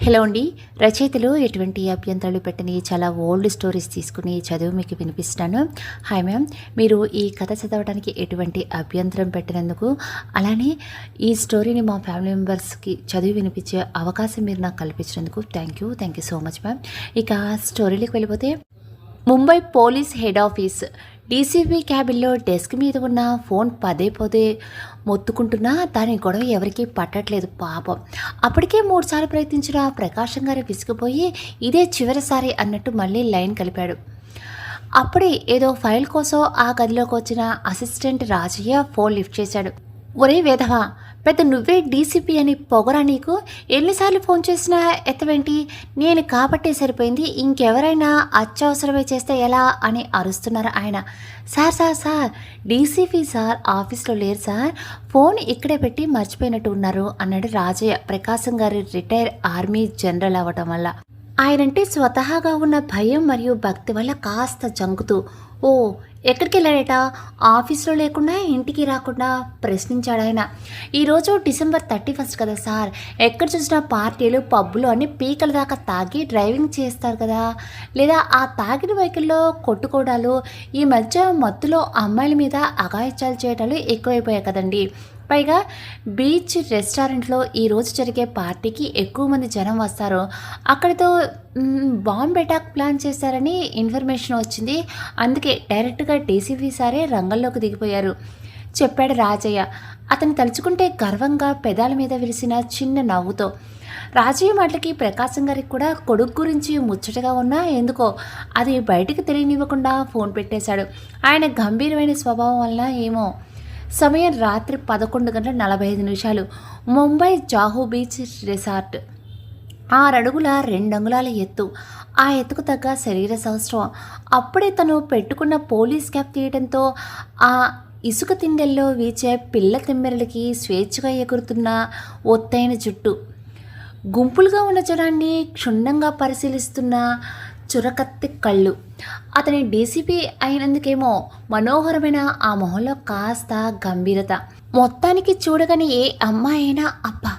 Hello అండి. రచయితలు ఎటువంటి అభ్యంతరాలు పెట్టని చాలా ఓల్డ్ స్టోరీస్ తీసుకుని చదువు మీకు వినిపిస్తాను. Hi ma'am. మీరు ఈ కథ చదవడానికి ఎటువంటి అభ్యంతరం పెట్టినందుకు, అలానే ఈ స్టోరీని మా ఫ్యామిలీ మెంబర్స్కి చదివి వినిపించే అవకాశం మీరు నాకు కల్పించినందుకు thank you so much ma'am. ఇక స్టోరీలోకి వెళ్ళిపోతే, Mumbai police head office DCP క్యాబిన్లో డెస్క్ మీద ఉన్న ఫోన్ పదే పదే మొత్తుకుంటున్నా దాని గొడవ ఎవరికీ పట్టట్లేదు పాపం. అప్పటికే 3 సార్లు ప్రయత్నించిన ప్రకాశం గారు విసిగిపోయి ఇదే చివరిసారి అన్నట్టు మళ్ళీ లైన్ కలిపాడు. అప్పుడే ఏదో ఫైల్ కోసం ఆ గదిలోకి వచ్చిన అసిస్టెంట్ రాజయ్య ఫోన్ లిఫ్ట్ చేశాడు. ఒరే వేధవా, పెద్ద నువ్వే డీసీపీ అని పొగరా నీకు? ఎన్నిసార్లు ఫోన్ చేసినా ఎత్తవేంటి? నేను కాబట్టే సరిపోయింది, ఇంకెవరైనా అత్యవసరమే చేస్తే ఎలా అని అరుస్తున్నారు ఆయన. సార్ డీసీపీ సార్ ఆఫీస్లో లేరు సార్, ఫోన్ ఇక్కడే పెట్టి మర్చిపోయినట్టు ఉన్నారు అన్నాడు రాజయ్య. ప్రకాశం గారు రిటైర్ ఆర్మీ జనరల్ అవ్వటం వల్ల ఆయనంటే స్వతహాగా ఉన్న భయం మరియు భక్తి వల్ల కాస్త జంకుతూ, ఓ ఎక్కడికి వెళ్ళాడట? ఆఫీస్లో లేకుండా ఇంటికి రాకుండా ప్రశ్నించాడు ఆయన. ఈరోజు డిసెంబర్ 31 కదా సార్, ఎక్కడ చూసినా పార్టీలు పబ్బులు అన్ని పీకల దాకా తాగి డ్రైవింగ్ చేస్తారు కదా, లేదా ఆ తాగిన వెహికల్లో కొట్టుకోవడాలు, ఈ మధ్య మత్తులో అమ్మాయిల మీద అఘాయిత్యాలు చేయడాలు ఎక్కువైపోయాయి కదండి. పైగా బీచ్ రెస్టారెంట్లో ఈరోజు జరిగే పార్టీకి ఎక్కువ మంది జనం వస్తారు, అక్కడితో బాంబ్ అటాక్ ప్లాన్ చేశారని ఇన్ఫర్మేషన్ వచ్చింది, అందుకే డైరెక్ట్గా డీసీపీ సారే రంగంలోకి దిగిపోయారు చెప్పాడు రాజయ్య. అతను తలుచుకుంటే గర్వంగా పెదాల మీద విరిసిన చిన్న నవ్వుతో. రాజయ్య మాటలకి ప్రకాశం గారికి కూడా కొడుకు గురించి ముచ్చటగా ఉన్నా ఎందుకో అది బయటికి తెలియనివ్వకుండా ఫోన్ పెట్టేశాడు. ఆయన గంభీరమైన స్వభావం వల్ల ఏమో. సమయం రాత్రి 11:45. Mumbai జాహూ beach resort. 6 అడుగుల 2 అంగుళాల ఎత్తు, ఆ ఎత్తుకు తగ్గ శరీర సౌష్ఠవం. అప్పుడే తను పెట్టుకున్న పోలీస్ క్యాప్ తీయడంతో ఆ ఇసుక తిండెల్లో వీచే పిల్ల తిమ్మెరలకి స్వేచ్ఛగా ఎగురుతున్న ఒత్తైన జుట్టు, గుంపులుగా ఉన్న జనాన్ని క్షుణ్ణంగా పరిశీలిస్తున్న చురకత్తి కళ్ళు. అతని డీసీపీ అయినందుకేమో మనోహరమైన ఆ మొహంలో కాస్త గంభీరత. మొత్తానికి చూడగానే ఏ అమ్మాయి అయినా అబ్బా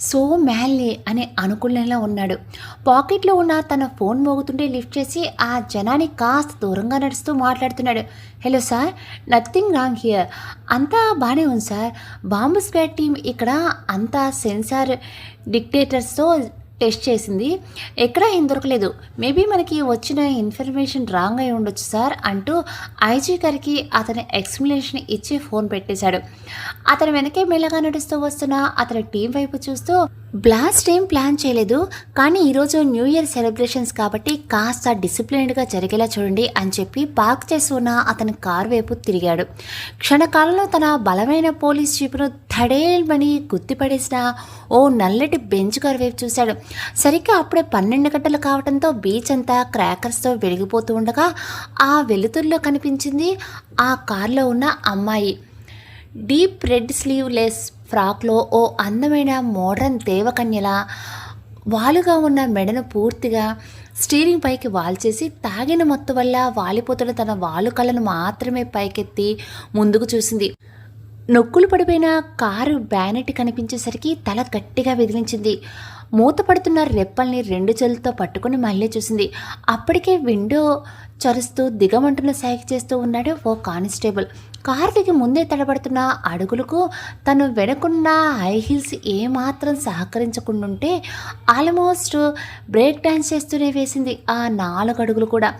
సో మ్యాన్లీ అని అనుకునేలా ఉన్నాడు. పాకెట్లో ఉన్న తన ఫోన్ మోగుతుంటే లిఫ్ట్ చేసి ఆ జనానికి కాస్త దూరంగా నడుస్తూ మాట్లాడుతున్నాడు. Hello sir, nothing wrong here, అంతా బాగానే ఉంది సార్. బాంబు స్క్వాడ్ టీం ఇక్కడ అంతా సెన్సార్ డిక్టేటర్స్తో టెస్ట్ చేసింది, ఎక్కడా ఏం దొరకలేదు. మేబీ మనకి వచ్చిన ఇన్ఫర్మేషన్ రాంగ్ అయి ఉండొచ్చు సార్ అంటూ ఐజీ గారికి అతని ఎక్స్ప్లెనేషన్ ఇచ్చి ఫోన్ పెట్టేశాడు. అతని వెనకే మెల్లగా నడుస్తూ వస్తున్న అతని టీం వైపు చూస్తూ, బ్లాస్ట్ ఏం ప్లాన్ చేయలేదు, కానీ ఈరోజు న్యూ ఇయర్ సెలబ్రేషన్స్ కాబట్టి కాస్త డిసిప్లిన్డ్గా జరిగేలా చూడండి అని చెప్పి పార్క్ చేసి ఉన్న అతని కారు వైపు తిరిగాడు. క్షణకాలంలో తన బలమైన పోలీస్ జీపును ధడేల్మని గుర్తుపడేసిన ఓ నల్లటి బెంచ్ కారు వైపు చూశాడు. సరిగ్గా అప్పుడే 12 గంటలు కావడంతో బీచ్ అంతా క్రాకర్స్తో వెలిగిపోతూ ఉండగా ఆ వెలుతురులో కనిపించింది ఆ కారులో ఉన్న అమ్మాయి. డీప్ రెడ్ స్లీవ్లెస్ ఫ్రాక్లో ఓ అందమైన మోడ్రన్ దేవకన్యలా వాలుగా ఉన్న మెడను పూర్తిగా స్టీరింగ్ పైకి వాల్చేసి తాగిన మత్తు వల్ల వాలిపోతున్న తన వాలు కళ్ళను మాత్రమే పైకెత్తి ముందుకు చూసింది. నొక్కులు పడిపోయిన కారు బ్యానెట్ కనిపించేసరికి తల గట్టిగా విదిలించింది. మూతపడుతున్న రెప్పల్ని 2 చేతులతో పట్టుకుని మళ్ళీ చూసింది. అప్పటికే విండో చరుస్తూ దిగమంటున్న సైగ చేస్తూ ఉన్నాడు ఓ కానిస్టేబుల్. కారు దిగి ముందే తడబడుతున్న అడుగులకు తను వెనకున్న హై హీల్స్ ఏమాత్రం సహకరించకుండుంటే ఆల్మోస్ట్ బ్రేక్ డాన్స్ చేస్తూనే వేసింది ఆ 4 అడుగులు కూడా.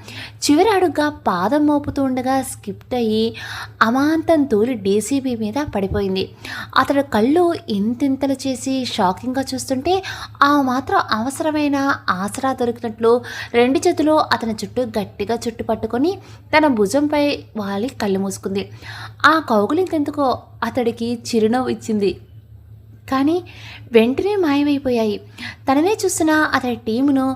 చివరి అడుగుగా పాదం మోపుతూ ఉండగా స్కిప్ట్ అయ్యి అమాంతం తూలి డీసీబీ మీద పడిపోయింది. అతడు కళ్ళు ఇంతింతలు చేసి షాకింగ్గా చూస్తుంటే ఆ మాత్రం అవసరమైన ఆసరా దొరికినట్లు 2 చేతులు అతని చుట్టూ గట్టిగా చుట్టుపట్టుకొని తన భుజంపై వాలి కళ్ళు మూసుకుంది. ఆ కౌగులింకెందుకో అతడికి చిరునవ్వు ఇచ్చింది, కానీ వెంటనే మాయమైపోయాయి. తననే చూస్తున్న అతడి టీమును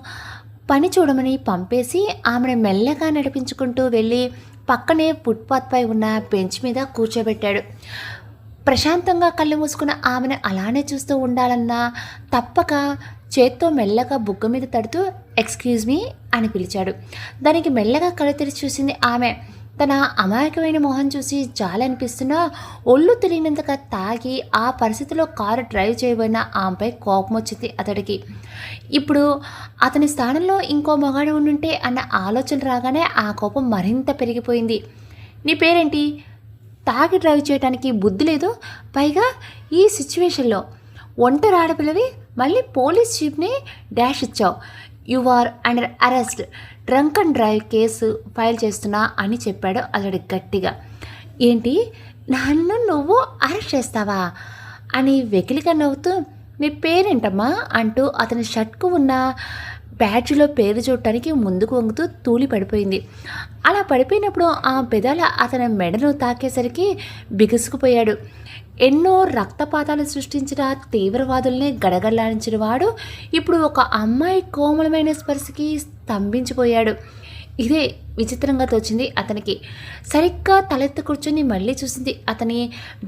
పని చూడమని పంపేసి ఆమెను మెల్లగా నడిపించుకుంటూ వెళ్ళి పక్కనే ఫుట్పాత్పై ఉన్న బెంచ్ మీద కూర్చోబెట్టాడు. ప్రశాంతంగా కళ్ళు మూసుకున్న ఆమెను అలానే చూస్తూ ఉండాలన్నా తప్పక చేత్తో మెల్లగా బుగ్గ మీద తడుతూ ఎక్స్క్యూజ్ మీ అని పిలిచాడు. దానికి మెల్లగా కళ్ళు తెరిచి చూసింది ఆమె. తన అమాయకమైన మొహం చూసి జాలనిపిస్తున్నా ఒళ్ళు తెలియనంతగా తాగి ఆ పరిస్థితిలో కారు డ్రైవ్ చేయబోయిన ఆమెపై కోపం వచ్చింది అతడికి. ఇప్పుడు అతని స్థానంలో ఇంకో మగాడు ఉండుంటే అన్న ఆలోచన రాగానే ఆ కోపం మరింత పెరిగిపోయింది. నీ పేరేంటి? తాగి డ్రైవ్ చేయడానికి బుద్ధి లేదు. పైగా ఈ సిచ్యువేషన్లో ఒంటరి ఆడపిల్లవి మళ్ళీ పోలీస్ చీఫ్ని డాష్ ఇచ్చావు. You are under arrest, drunk and drive case file చేస్తున్నా అని చెప్పాడు అతడు గట్టిగా. ఏంటి, నన్ను నువ్వు అరెస్ట్ చేస్తావా అని వెకిలిగా నవ్వుతూ, నీ పేరేంటమ్మా అంటూ అతని షర్ట్కు ఉన్న బ్యాడ్జ్లో పేరు చూడటానికి ముందుకు వంగుతూ తూలి పడిపోయింది. అలా పడిపోయినప్పుడు ఆ పెదాల అతని మెడను తాకేసరికి బిగుసుకుపోయాడు. ఎన్నో రక్తపాతాలు సృష్టించిన తీవ్రవాదుల్ని గడగల్లాడించిన వాడు ఇప్పుడు ఒక అమ్మాయి కోమలమైన స్పర్శకి స్తంభించిపోయాడు. ఇదే విచిత్రంగా తోచింది అతనికి. సరిగ్గా తలెత్తి కూర్చొని మళ్ళీ చూసింది. అతని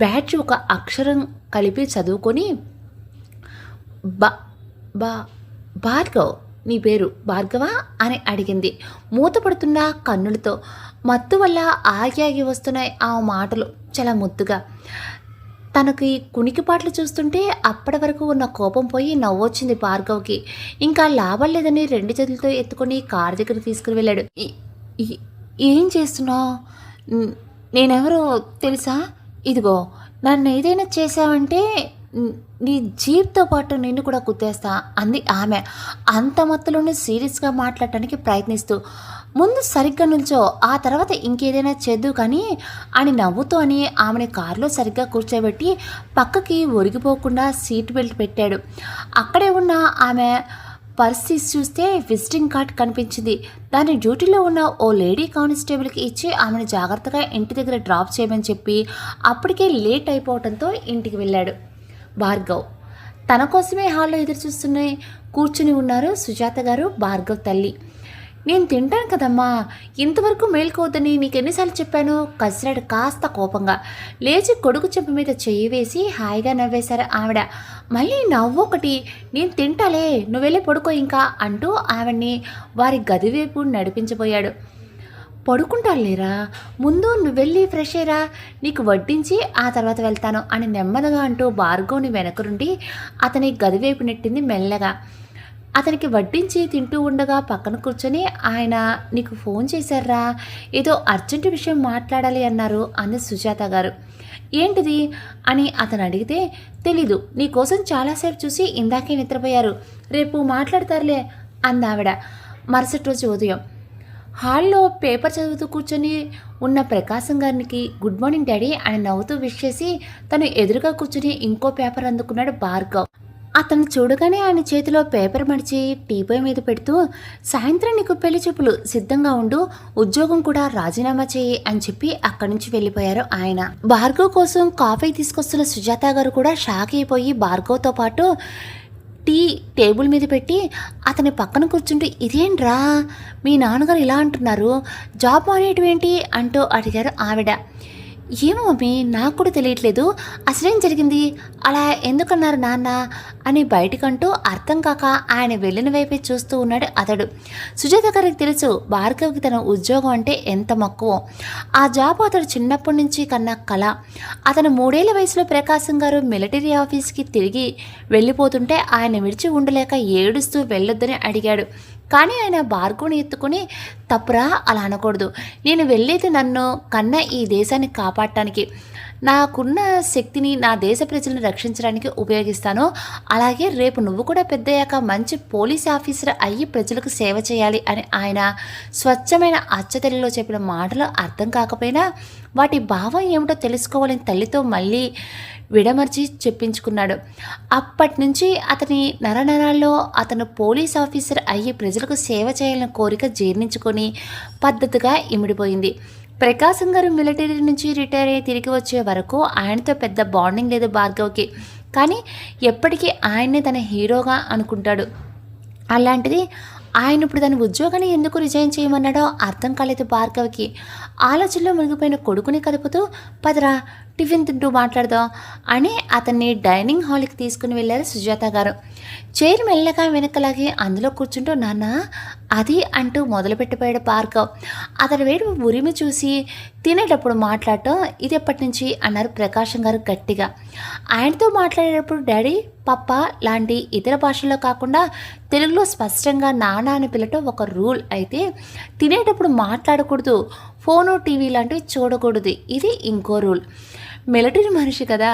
బ్యాడ్జ్ ఒక అక్షరం కలిపి చదువుకొని, బా బా భార్గవ్, నీ పేరు భార్గవా అని అడిగింది మూతపడుతున్న కన్నులతో. మత్తు వల్ల ఆగి వస్తున్నాయి ఆ మాటలు చాలా ముద్దుగా. తనకి కునికిపాట్లు చూస్తుంటే అప్పటి వరకు ఉన్న కోపం పోయి నవ్వొచ్చింది భార్గవ్కి. ఇంకా లాభం లేదని 2 చేతులతో ఎత్తుకొని కారు దగ్గరికి తీసుకుని వెళ్ళాడు. ఏం చేస్తున్నావు? నేనెవరో తెలుసా? ఇదిగో, నన్ను ఏదైనా చేసావంటే నీ జీప్తో పాటు నిన్ను కూడా కుత్తేస్తా అంది ఆమె. అంత మత్తులోనే సీరియస్గా మాట్లాడటానికి ప్రయత్నిస్తూ. ముందు సరిగ్గా నిల్చో, ఆ తర్వాత ఇంకేదైనా చేద్దు కానీ అని నవ్వుతూ అని ఆమెని కారులో సరిగ్గా కూర్చోబెట్టి పక్కకి ఒరిగిపోకుండా సీట్ బెల్ట్ పెట్టాడు. అక్కడే ఉన్న ఆమె పర్స్ తీసి చూస్తే విజిటింగ్ కార్డ్ కనిపించింది. దాన్ని డ్యూటీలో ఉన్న ఓ లేడీ కానిస్టేబుల్కి ఇచ్చి ఆమెను జాగ్రత్తగా ఇంటి దగ్గర డ్రాప్ చేయమని చెప్పి అప్పటికే లేట్ అయిపోవడంతో ఇంటికి వెళ్ళాడు భార్గవ్. తన కోసమే హాల్లో ఎదురు చూస్తూనే కూర్చుని ఉన్నారు సుజాత గారు, భార్గవ్ తల్లి. నేను తింటాను కదమ్మా, ఇంతవరకు మేల్కోవద్దని నీకెన్నిసార్లు చెప్పాను? కసిరాడు కాస్త కోపంగా. లేచి కొడుకు చెంప మీద చెయ్యి వేసి హాయిగా నవ్వేశారు ఆవిడ. మళ్ళీ నవ్వొకటి. నేను తింటాలే, నువ్వెళ్ళి పడుకో ఇంకా అంటూ ఆవిడ్ని వారి గది వైపు నడిపించబోయాడు. పడుకుంటాలేరా, ముందు నువ్వు వెళ్ళి ఫ్రెష్ అయ్యరా, నీకు వడ్డించి ఆ తర్వాత వెళ్తాను అని నెమ్మదిగా అంటూ భార్గవ్ని వెనక నుండి అతని గదివైపు నెట్టింది మెల్లగా. అతనికి వడ్డించి తింటూ ఉండగా పక్కన కూర్చొని, ఆయన నీకు ఫోన్ చేశారా, ఏదో అర్జెంటు విషయం మాట్లాడాలి అన్నారు అంది సుజాత గారు. ఏంటిది అని అతను అడిగితే, తెలీదు, నీకోసం చాలాసేపు చూసి ఇందాకే నిద్రపోయారు, రేపు మాట్లాడతారులే అందావిడ. మరుసటి రోజు ఉదయం హాల్లో పేపర్ చదువుతూ కూర్చొని ఉన్న ప్రకాశం గారికి గుడ్ మార్నింగ్ డాడీ అని నవ్వుతూ విష్ చేసి తను ఎదురుగా కూర్చొని ఇంకో పేపర్ అందుకున్నాడు భార్గవ్. అతను చూడగానే ఆయన చేతిలో పేపర్ మడిచి టీపై మీద పెడుతూ, సాయంత్రం నీకు పెళ్లి చూపులు, సిద్ధంగా ఉండు, ఉద్యోగం కూడా రాజీనామా చేయి అని చెప్పి అక్కడి నుంచి వెళ్ళిపోయారు ఆయన. భార్గవ్ కోసం కాఫీ తీసుకొస్తున్న సుజాత గారు కూడా షాక్ అయిపోయి భార్గవ్తో పాటు టీ టేబుల్ మీద పెట్టి అతని పక్కన కూర్చుంటూ, ఇదేంట్రా మీ నాన్నగారు ఇలా అంటున్నారు, జాబ్ మానేయటమేంటి అంటూ అడిగారు ఆవిడ. ఏమో మమ్మీ, నాకు కూడా తెలియట్లేదు, అసలేం జరిగింది, అలా ఎందుకన్నారు నాన్న అని బయటకంటూ అర్థం కాక ఆయన వెళ్ళిన వైపే చూస్తూ ఉన్నాడు అతడు. సుజాత గారికి తెలుసు భార్గవ్కి తన ఉద్యోగం అంటే ఎంత మక్కువ. ఆ జాబ్ అతడు చిన్నప్పటి నుంచి కన్నా కళ. అతను 3 ఏళ్ల వయసులో ప్రకాశం గారు మిలిటరీ ఆఫీస్కి తిరిగి వెళ్ళిపోతుంటే ఆయన విడిచి ఉండలేక ఏడుస్తూ వెళ్ళొద్దని అడిగాడు. కానీ ఆయన భార్గవ్ని ఎత్తుకుని, తప్పురా, అలా అనకూడదు, నేను వెళ్ళేది నన్ను కన్నా ఈ దేశాన్ని కాపాడటానికి, నాకున్న శక్తిని నా దేశ ప్రజలను రక్షించడానికి ఉపయోగిస్తాను. అలాగే రేపు నువ్వు కూడా పెద్దయ్యాక మంచి పోలీస్ ఆఫీసర్ అయ్యి ప్రజలకు సేవ చేయాలి అని ఆయన స్వచ్ఛమైన అచ్చతెల్లిలో చెప్పిన మాటలు అర్థం కాకపోయినా వాటి భావం ఏమిటో తెలుసుకోవాలని తల్లితో మళ్ళీ విడమర్చి చెప్పించుకున్నాడు. అప్పటి నుంచి అతని నరనరాల్లో అతను పోలీస్ ఆఫీసర్ అయ్యి ప్రజలకు సేవ చేయాలని కోరిక జీర్ణించుకొని పద్ధతిగా ఇమిడిపోయింది. ప్రకాశం గారు మిలిటరీ నుంచి రిటైర్ అయ్యి తిరిగి వచ్చే వరకు ఆయనతో పెద్ద బాండింగ్ లేదు భార్గవ్కి. కానీ ఎప్పటికీ ఆయన్నే తన హీరోగా అనుకుంటాడు. అలాంటిది ఆయన ఇప్పుడు తన ఉద్యోగాన్ని ఎందుకు రిజైన్ చేయమన్నాడో అర్థం కాలేదు భార్గవ్కి. ఆలోచనలో మునిగిపోయిన కొడుకుని కదుపుతూ, పదరా టిఫిన్ తింటూ మాట్లాడదాం అని అతన్ని డైనింగ్ హాల్కి తీసుకుని వెళ్ళారు సుజాత గారు. చైర్ మెల్లగా వెనకలాగి అందులో కూర్చుంటూ నాన్న అది అంటూ మొదలుపెట్టిపోయాడు భార్గవ్. అతడి వేడి ఉరిమి చూసి తినేటప్పుడు మాట్లాడటం ఇది ఎప్పటి నుంచి అన్నారు ప్రకాశం గారు గట్టిగా. ఆయనతో మాట్లాడేటప్పుడు డాడీ పప్ప లాంటి ఇతర భాషల్లో కాకుండా తెలుగులో స్పష్టంగా నాన్న అని పిలవటం ఒక రూల్ అయితే, తినేటప్పుడు మాట్లాడకూడదు, ఫోను టీవీ లాంటివి చూడకూడదు, ఇది ఇంకో రూల్. మిలిటరీ మనిషి కదా,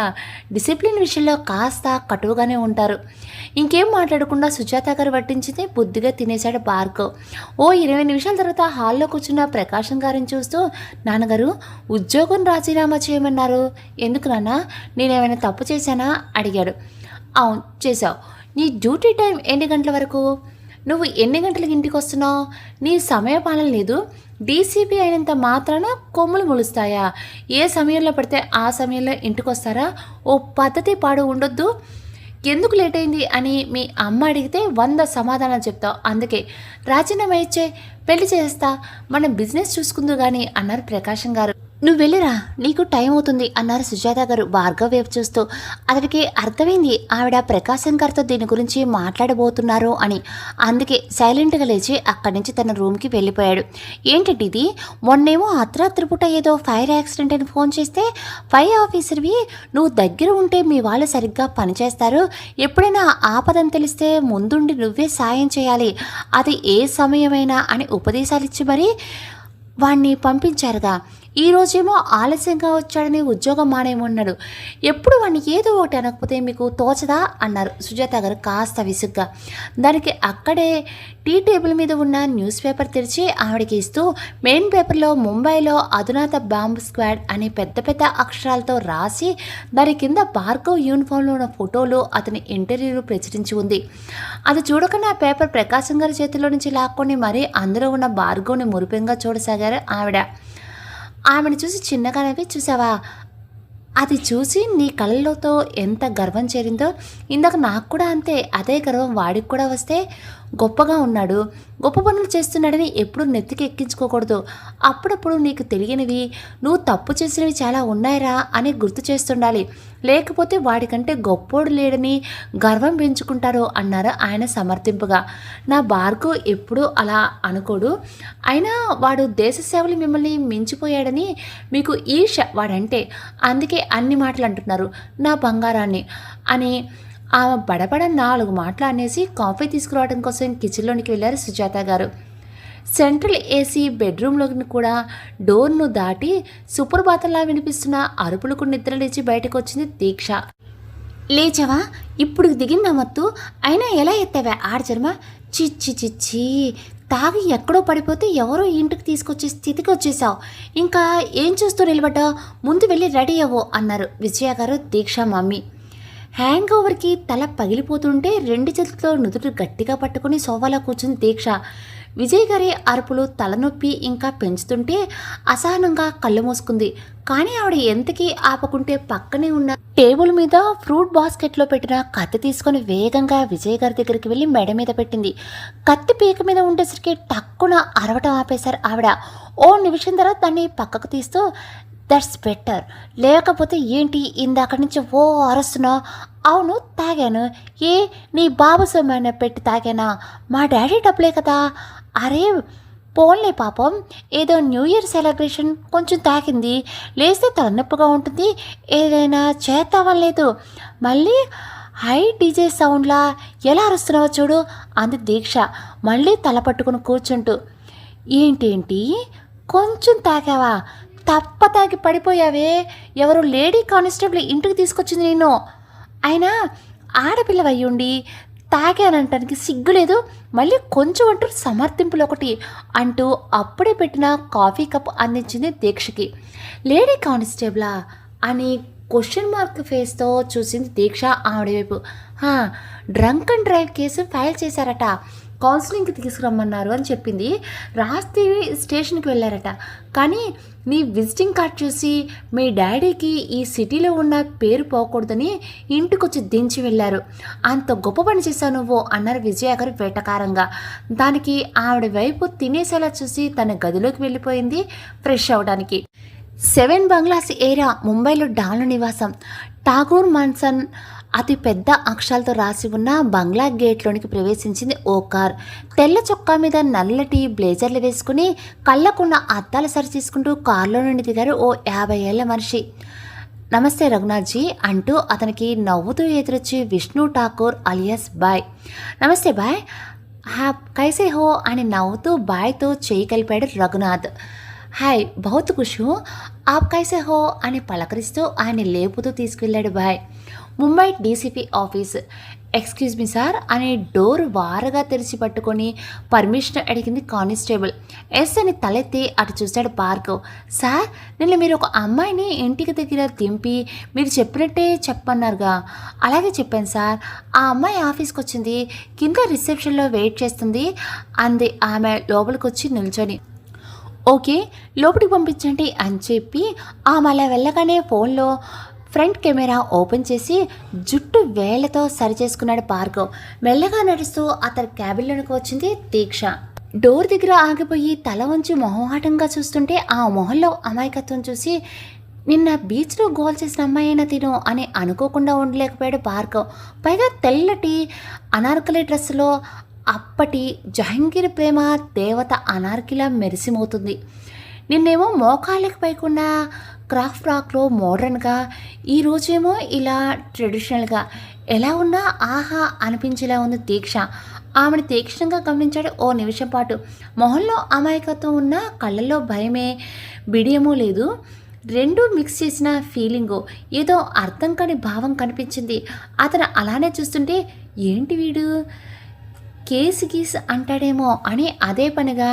డిసిప్లిన్ విషయంలో కాస్త కటువుగానే ఉంటారు. ఇంకేం మాట్లాడకుండా సుజాత గారు వడ్డించింది బుద్ధిగా తినేశాడు భార్గవ్. ఓ 20 నిమిషాల తర్వాత హాల్లో కూర్చున్న ప్రకాశం గారిని చూస్తూ నాన్నగారు ఉద్యోగం రాజీనామా చేయమన్నారు, ఎందుకు నాన్న, నేనేమైనా తప్పు చేశానా అడిగాడు. అవును చేశావు. నీ డ్యూటీ టైం ఎన్ని గంటల వరకు, నువ్వు ఎన్ని గంటలకు ఇంటికి వస్తున్నావు, నీ సమయపాలన లేదు, డీసీపీ అయినంత మాత్రాన కొమ్ములు మొలుస్తాయా, ఏ సమయంలో పడితే ఆ సమయంలో ఇంటికి వస్తారా, ఓ పద్ధతి పాడు ఉండొద్దు, ఎందుకు లేట్ అయింది అని మీ అమ్మ అడిగితే 100 సమాధానాలు చెప్తావు, అందుకే రాజీనామా ఇచ్చే, పెళ్లి చేస్తా, మన బిజినెస్ చూసుకుందు కానీ అన్నారు ప్రకాశం గారు. నువ్వు వెళ్ళిరా, నీకు టైం అవుతుంది అన్నారు సుజాత గారు భార్గవ్ వైపు చూస్తూ. అతడికి అర్థమైంది ఆవిడ ప్రకాశం గారితో దీని గురించి మాట్లాడబోతున్నారు అని. అందుకే సైలెంట్గా లేచి అక్కడి నుంచి తన రూమ్కి వెళ్ళిపోయాడు. ఏంటంటే ఇది, మొన్నేమో అర్ధరాత్రి పూట ఏదో ఫైర్ యాక్సిడెంట్ అని ఫోన్ చేస్తే ఫైర్ ఆఫీసర్వి, నువ్వు దగ్గర ఉంటే మీ వాళ్ళు సరిగ్గా పనిచేస్తారు, ఎప్పుడైనా ఆపదని తెలిస్తే ముందుండి నువ్వే సాయం చేయాలి, అది ఏ సమయమైనా అని ఉపదేశాలు ఇచ్చి మరీ వాణ్ణి పంపించారుగా. ఈరోజేమో ఆలస్యంగా వచ్చాడని ఉద్యోగం మానేయమన్నాడు, ఎప్పుడు వాడిని ఏదో ఒకటి అనకపోతే మీకు తోచదా అన్నారు సుజాత గారు కాస్త విసుగ్గా. దానికి అక్కడే టీ టేబుల్ మీద ఉన్న న్యూస్ పేపర్ తెరిచి ఆవిడకి ఇస్తూ మెయిన్ పేపర్లో ముంబైలో అధునాత బాంబ్ స్క్వాడ్ అని పెద్ద పెద్ద అక్షరాలతో రాసి దాని కింద భార్గవ్ యూనిఫామ్లో ఉన్న ఫోటోలు అతని ఇంటర్వ్యూలు ప్రచురించి ఉంది. అది చూడకుండా ఆ పేపర్ ప్రకాశం గారి చేతిలో నుంచి లాక్కొని మరీ అందులో ఉన్న భార్గవ్ని మురిపెంగా చూడసాగారు ఆవిడ. ఆమెను చూసి చిన్నగా నవ్వి, చూసావా, అది చూసి నీ కళ్ళతో ఎంత గర్వం చేరిందో, ఇందాక నాకు కూడా అంతే, అదే గర్వం వాడికి కూడా వస్తే గొప్పగా ఉన్నాడు, గొప్ప పనులు చేస్తున్నాడని ఎప్పుడు నెత్తికి ఎక్కించుకోకూడదు, అప్పుడప్పుడు నీకు తెలియనివి, నువ్వు తప్పు చేసినవి చాలా ఉన్నాయిరా అని గుర్తు చేస్తుండాలి, లేకపోతే వాడికంటే గొప్పోడు లేడని గర్వం పెంచుకుంటారు అన్నారు ఆయన సమర్థింపుగా. నా భార్గవ్ ఎప్పుడూ అలా అనుకోడు, అయినా వాడు దేశ సేవలు మిమ్మల్ని మించిపోయాడని మీకు ఈర్ష వాడంటే, అందుకే అన్ని మాటలు అంటున్నారు నా బంగారాన్ని అని. ఆమె బడబడ 4 మాటలు అనేసి కాఫీ తీసుకురావడం కోసం కిచెన్లోనికి వెళ్ళారు సుజాత గారు. సెంట్రల్ ఏసీ బెడ్రూమ్లోకి కూడా డోర్ను దాటి సుప్రభాతంలా వినిపిస్తున్న అరుపులకు నిద్ర లేచి బయటకు వచ్చింది దీక్ష. లేచావా, ఇప్పుడు దిగిందా మత్తు, అయినా ఎలా ఎత్తావా ఆడచర్మ, చిచ్చి చిచ్చి, తాగి ఎక్కడో పడిపోతే ఎవరో ఇంటికి తీసుకొచ్చే స్థితికి వచ్చేసావు, ఇంకా ఏం చూస్తూ నిలబడ్డావు, ముందు వెళ్ళి రెడీ అవ్వు అన్నారు విజయ గారు దీక్ష మమ్మీ. హ్యాంగ్ ఓవర్కి తల పగిలిపోతుంటే 2 చేతులతో నుదురు గట్టిగా పట్టుకుని సోఫాలో కూర్చుంది దీక్ష. విజయ్ గారి అరుపులు తలనొప్పి ఇంకా పెంచుతుంటే అసహనంగా కళ్ళు మూసుకుంది. కానీ ఆవిడ ఎంతకీ ఆపకుంటే పక్కనే ఉన్న టేబుల్ మీద ఫ్రూట్ బాస్కెట్లో పెట్టిన కత్తి తీసుకొని వేగంగా విజయ్ గారి దగ్గరికి వెళ్ళి మెడ మీద పెట్టింది. కత్తి పీక మీద ఉండేసరికి టక్కున అరవటం ఆపేశారు ఆవిడ. ఓ నిమిషం తర్వాత దాన్ని పక్కకు తీస్తూ, దట్స్ బెటర్, లేకపోతే ఏంటి ఇందాక నుంచి ఓ అరుస్తున్నావు, అవును తాగాను, ఏ నీ బాబు సొమ్మైనా పెట్టి తాగానా, మా డాడీ డబ్బులే కదా, అరే పోన్లే పాపం, ఏదో న్యూ ఇయర్ సెలబ్రేషన్, కొంచెం తాకింది, లేస్తే తలనొప్పిగా ఉంటుంది, ఏదైనా చేస్తావలేదు, మళ్ళీ హై డీజే సౌండ్లా ఎలా అరుస్తున్నావో చూడు అంది దీక్ష మళ్ళీ తల పట్టుకుని కూర్చుంటూ. ఏంటేంటి కొంచెం తాగావా, తప్ప తాగి పడిపోయావే, ఎవరు లేడీ కానిస్టేబుల్ ఇంటికి తీసుకొచ్చింది నేను, అయినా ఆడపిల్లవయ్యుండి తాగానంటానికి సిగ్గులేదు, మళ్ళీ కొంచెం అంటూ సమర్థింపులు ఒకటి అంటూ అప్పుడే పెట్టిన కాఫీ కప్ అందించింది దీక్షకి. లేడీ కానిస్టేబులా అని క్వశ్చన్ మార్క్ ఫేస్తో చూసింది దీక్ష ఆవిడ వైపు. Drunk and drive case file చేశారట, కౌన్సిలింగ్కి తీసుకురమ్మన్నారు అని చెప్పింది, రాత్రి స్టేషన్కి వెళ్ళారట, కానీ నీ విజిటింగ్ కార్డ్ చూసి మీ డాడీకి ఈ సిటీలో ఉన్న పేరు పోకూడదని ఇంటికొచ్చి దించి వెళ్ళారు, అంత గొప్ప పని చేశావు నువ్వు అన్నారు విజయ గారు వేటకారంగా. దానికి ఆవిడ వైపు తినేసేలా చూసి తన గదిలోకి వెళ్ళిపోయింది ఫ్రెష్ అవడానికి. సెవెన్ బంగ్లాస్ ఏరియా ముంబైలో డాన్ల నివాసం. ఠాగూర్ మన్సన్ అతి పెద్ద అక్షరాలతో రాసి ఉన్న బంగ్లా గేట్లోనికి ప్రవేశించింది ఓ కార్. తెల్ల చొక్కా మీద నల్లటి బ్లేజర్లు వేసుకుని కళ్ళకున్న అద్దాలు సరిచేసుకుంటూ కారులో నుండి దిగారు ఓ 50 ఏళ్ల మనిషి. నమస్తే రఘునాథ్జీ అంటూ అతనికి నవ్వుతూ ఎదురొచ్చి విష్ణు ఠాకూర్ అలియాస్ బాయ్. నమస్తే బాయ్, కైసే హో అని నవ్వుతూ బాయ్తో చేయి కలిపాడు రఘునాథ్. హాయ్ బహుత్ ఖుష్ హూ, ఆప్ కైసే హో అని పలకరిస్తూ ఆయన లేపుతూ తీసుకెళ్లాడు boy. Mumbai DCP office. Excuse me sir అని డోర్ వారగా తెరిచి పట్టుకొని పర్మిషన్ అడిగింది కానిస్టేబుల్. ఎస్ అని తలెత్తి అటు చూశాడు భార్గవ్. సార్, నిన్న మీరు ఒక అమ్మాయిని ఇంటికి దగ్గర దింపి మీరు చెప్పినట్టే చెప్పన్నారుగా. అలాగే చెప్పాను సార్. ఆ అమ్మాయి ఆఫీస్కి వచ్చింది, కింద రిసెప్షన్లో వెయిట్ చేస్తుంది అంది ఆమె లోపలికి వచ్చి నిల్చొని. ఓకే, లోపలికి పంపించండి అని చెప్పి ఆమె అలా వెళ్ళగానే ఫోన్లో ఫ్రంట్ కెమెరా ఓపెన్ చేసి జుట్టు వేళ్లతో సరిచేసుకున్నాడు భార్గవ్. మెల్లగా నడుస్తూ అతని క్యాబిన్లోనికి వచ్చింది దీక్ష. డోర్ దగ్గర ఆగిపోయి తల వంచి మొహమాటంగా చూస్తుంటే ఆ మొహంలో అమాయకత్వం చూసి నిన్న బీచ్లో గోల్ చేసిన అమ్మాయినా తిను అని అనుకోకుండా ఉండలేకపోయాడు భార్గవ్. పైగా తెల్లటి అనార్కలి డ్రెస్సులో అప్పటి జహంగీర్ ప్రేమ దేవత అనార్కిలా మెరిసిమోతుంది. నిన్నేమో మోకాళ్ళకి పైకుండా క్రాఫ్ట్ ఫ్రాక్లో మోడర్న్గా, ఈరోజేమో ఇలా ట్రెడిషనల్గా, ఎలా ఉన్నా ఆహా అనిపించేలా ఉంది దీక్ష. ఆమెను తీక్షణంగా గమనించాడు ఓ నిమిషం పాటు. మొహంలో అమాయకత్వం ఉన్న కళ్ళల్లో భయమే బిడియమూ లేదు. రెండూ మిక్స్ చేసిన ఫీలింగు, ఏదో అర్థం కాని భావం కనిపించింది. అతను అలానే చూస్తుంటే ఏంటి వీడు కేసు గీస్ అంటాడేమో అని అదే పనిగా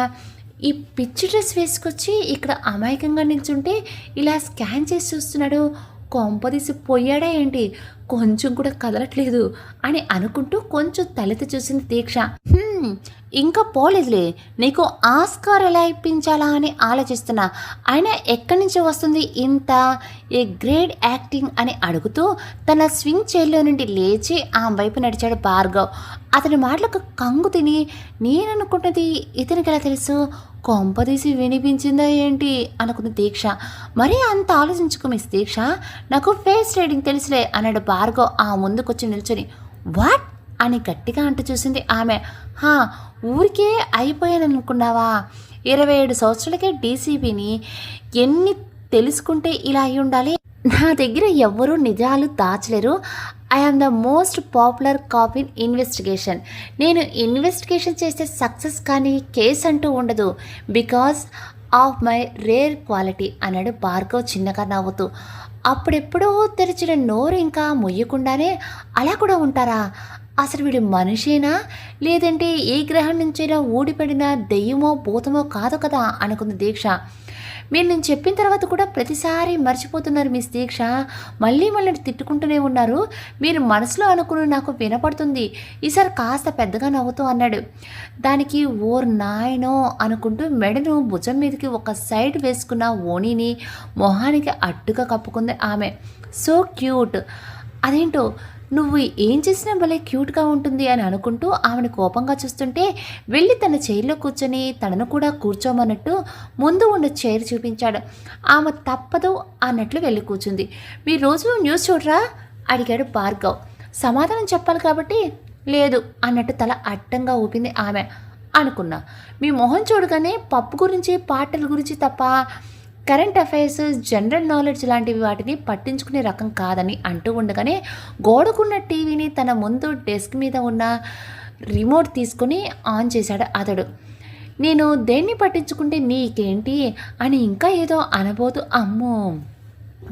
ఈ పిచ్చి డ్రెస్ వేసుకొచ్చి ఇక్కడ అమాయకంగా నిల్చుంటే ఇలా స్కాన్ చేసి చూస్తున్నాడు. కొంపదీసి పోయాడా ఏంటి, కొంచెం కూడా కదలట్లేదు అని అనుకుంటూ కొంచెం తలెత్తి చూసింది దీక్ష. ఇంకా పోలేదులే, నీకు ఆస్కార్ ఎలా ఇప్పించాలా అని ఆలోచిస్తున్నా. అయినా ఎక్కడి నుంచి వస్తుంది ఇంత ఏ గ్రేట్ యాక్టింగ్ అని అడుగుతూ తన స్వింగ్ చైర్లో నుండి లేచి ఆమె వైపు నడిచాడు భార్గవ్. అతని మాటలకు కంగు తిని నేననుకుంటున్నది ఇతనికి ఎలా తెలుసు, కొంపదీసి వినిపించిందా ఏంటి అనుకున్న దీక్ష. మరీ అంత ఆలోచించుకో మిస్ దీక్ష, నాకు ఫేస్ రీడింగ్ తెలుసులే అన్నాడు భార్గవ్ ఆ ముందుకొచ్చి నిల్చొని. వాట్ అని గట్టిగా అంటూ చూసింది ఆమె. ఊరికే అయిపోయాననుకున్నావా? 27 సంవత్సరాలకే డీసీపీని, ఎన్ని తెలుసుకుంటే ఇలా అయి ఉండాలి. నా దగ్గర ఎవ్వరూ నిజాలు దాచలేరు. I am the most popular cop in investigation. నేను ఇన్వెస్టిగేషన్ చేస్తే సక్సెస్ కానీ కేసు అంటూ ఉండదు, because of my rare quality అన్నాడు భార్గవ్ చిన్నగా నవ్వుతూ. అప్పుడెప్పుడో తెరిచిన నోరు ఇంకా మొయ్యకుండానే అలా కూడా ఉంటారా? అసలు వీడు మనిషేనా లేదంటే ఏ గ్రహం నుంచైనా ఊడిపడిన దెయ్యమో భూతమో కాదు కదా అనుకుంది దీక్ష. మీరు నేను చెప్పిన తర్వాత కూడా ప్రతిసారి మర్చిపోతున్నారు మిస్ దీక్ష, మళ్ళీ తిట్టుకుంటూనే ఉన్నారు. మీరు మనసులో అనుకుని నాకు వినపడుతుంది. ఈసారి కాస్త పెద్దగా నవ్వుతూ అన్నాడు. దానికి ఓర్ నాయనో అనుకుంటూ మెడను భుజం మీదకి ఒక సైడ్ వేసుకున్న ఓణిని మొహానికి అడ్డుగా కప్పుకుంది ఆమె. So cute. అదేంటో నువ్వు ఏం చేసినా భలే క్యూట్గా ఉంటుంది అని అనుకుంటూ ఆమెను కోపంగా చూస్తుంటే వెళ్ళి తన చైర్లో కూర్చొని తనను కూడా కూర్చోమన్నట్టు ముందు ఉన్న చైర్ చూపించాడు. ఆమె తప్పదు అన్నట్లు వెళ్ళి కూర్చుంది. మీరు రోజు న్యూస్ చూడరా అడిగాడు భార్గవ్. సమాధానం చెప్పాలి కాబట్టి లేదు అన్నట్టు తల అడ్డంగా ఊపింది ఆమె. అనుకున్నా మీ మొహం చూడగానే పప్పు గురించి పాటల గురించి తప్ప కరెంట్ అఫైర్స్ జనరల్ నాలెడ్జ్ లాంటివి వాటిని పట్టించుకునే రకం కాదని అంటూ ఉండగానే గోడకున్న టీవీని తన ముందు డెస్క్ మీద ఉన్న రిమోట్ తీసుకొని ఆన్ చేశాడు అతడు. నేను దేన్ని పట్టించుకుంటే నీకేంటి అని ఇంకా ఏదో అనబోదు. అమ్మో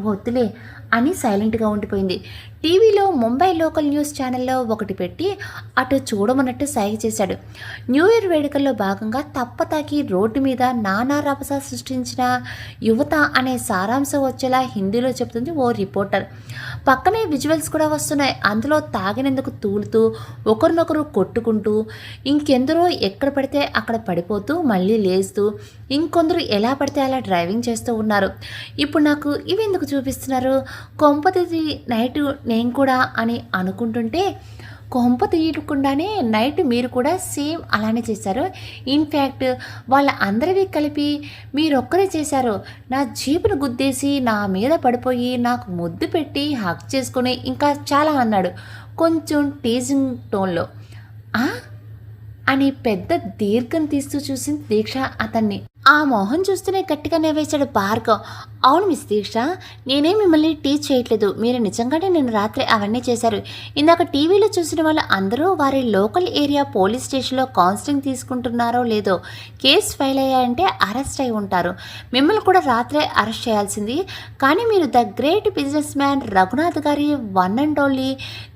వద్దులే అని సైలెంట్గా ఉండిపోయింది. టీవీలో ముంబై లోకల్ న్యూస్ ఛానల్లో ఒకటి పెట్టి అటు చూడమన్నట్టు సైగ చేశాడు. న్యూ ఇయర్ వేడుకల్లో భాగంగా తప్పతాకి రోడ్డు మీద నానా రభస సృష్టించిన యువత అనే సారాంశం వచ్చేలా హిందీలో చెప్తుంది ఓ రిపోర్టర్. పక్కనే విజువల్స్ కూడా వస్తున్నాయి. అందులో తాగినందుకు తూలుతూ ఒకరినొకరు కొట్టుకుంటూ, ఇంకెందరో ఎక్కడ పడితే అక్కడ పడిపోతూ మళ్ళీ లేస్తూ, ఇంకొందరు ఎలా పడితే అలా డ్రైవింగ్ చేస్తూ ఉన్నారు. ఇప్పుడు నాకు ఇవి ఎందుకు చూపిస్తున్నారు? కొంపది నైటు నేను కూడా అని అనుకుంటుంటే కొంప తీయకుండానే నైట్ మీరు కూడా సేమ్ అలానే చేశారు. ఇన్ఫ్యాక్ట్ వాళ్ళ అందరివి కలిపి మీరొక్కరే చేశారు. నా జీపును గుద్దేసి నా మీద పడిపోయి నాకు ముద్దు పెట్టి హక్ చేసుకొని ఇంకా చాలా అన్నాడు కొంచెం టీజింగ్ టోన్లో. అని పెద్ద దీర్ఘం తీస్తూ చూసింది దీక్ష అతన్ని. ఆ మొహం చూస్తూనే గట్టిగా నవ్వేశాడు భార్గవ్. అవును మిస్ దీక్ష, నేనే మిమ్మల్ని టీచ్ చేయట్లేదు, మీరు నిజంగానే నేను రాత్రి అవన్నీ చేశారు. ఇందాక టీవీలో చూసిన వాళ్ళు అందరూ వారి లోకల్ ఏరియా పోలీస్ స్టేషన్లో కౌన్సిలింగ్ తీసుకుంటున్నారో లేదో కేసు ఫైల్ అయ్యాయంటే అరెస్ట్ అయి ఉంటారు. మిమ్మల్ని కూడా రాత్రే అరెస్ట్ చేయాల్సింది. కానీ మీరు the great business man Raghunath గారి one and only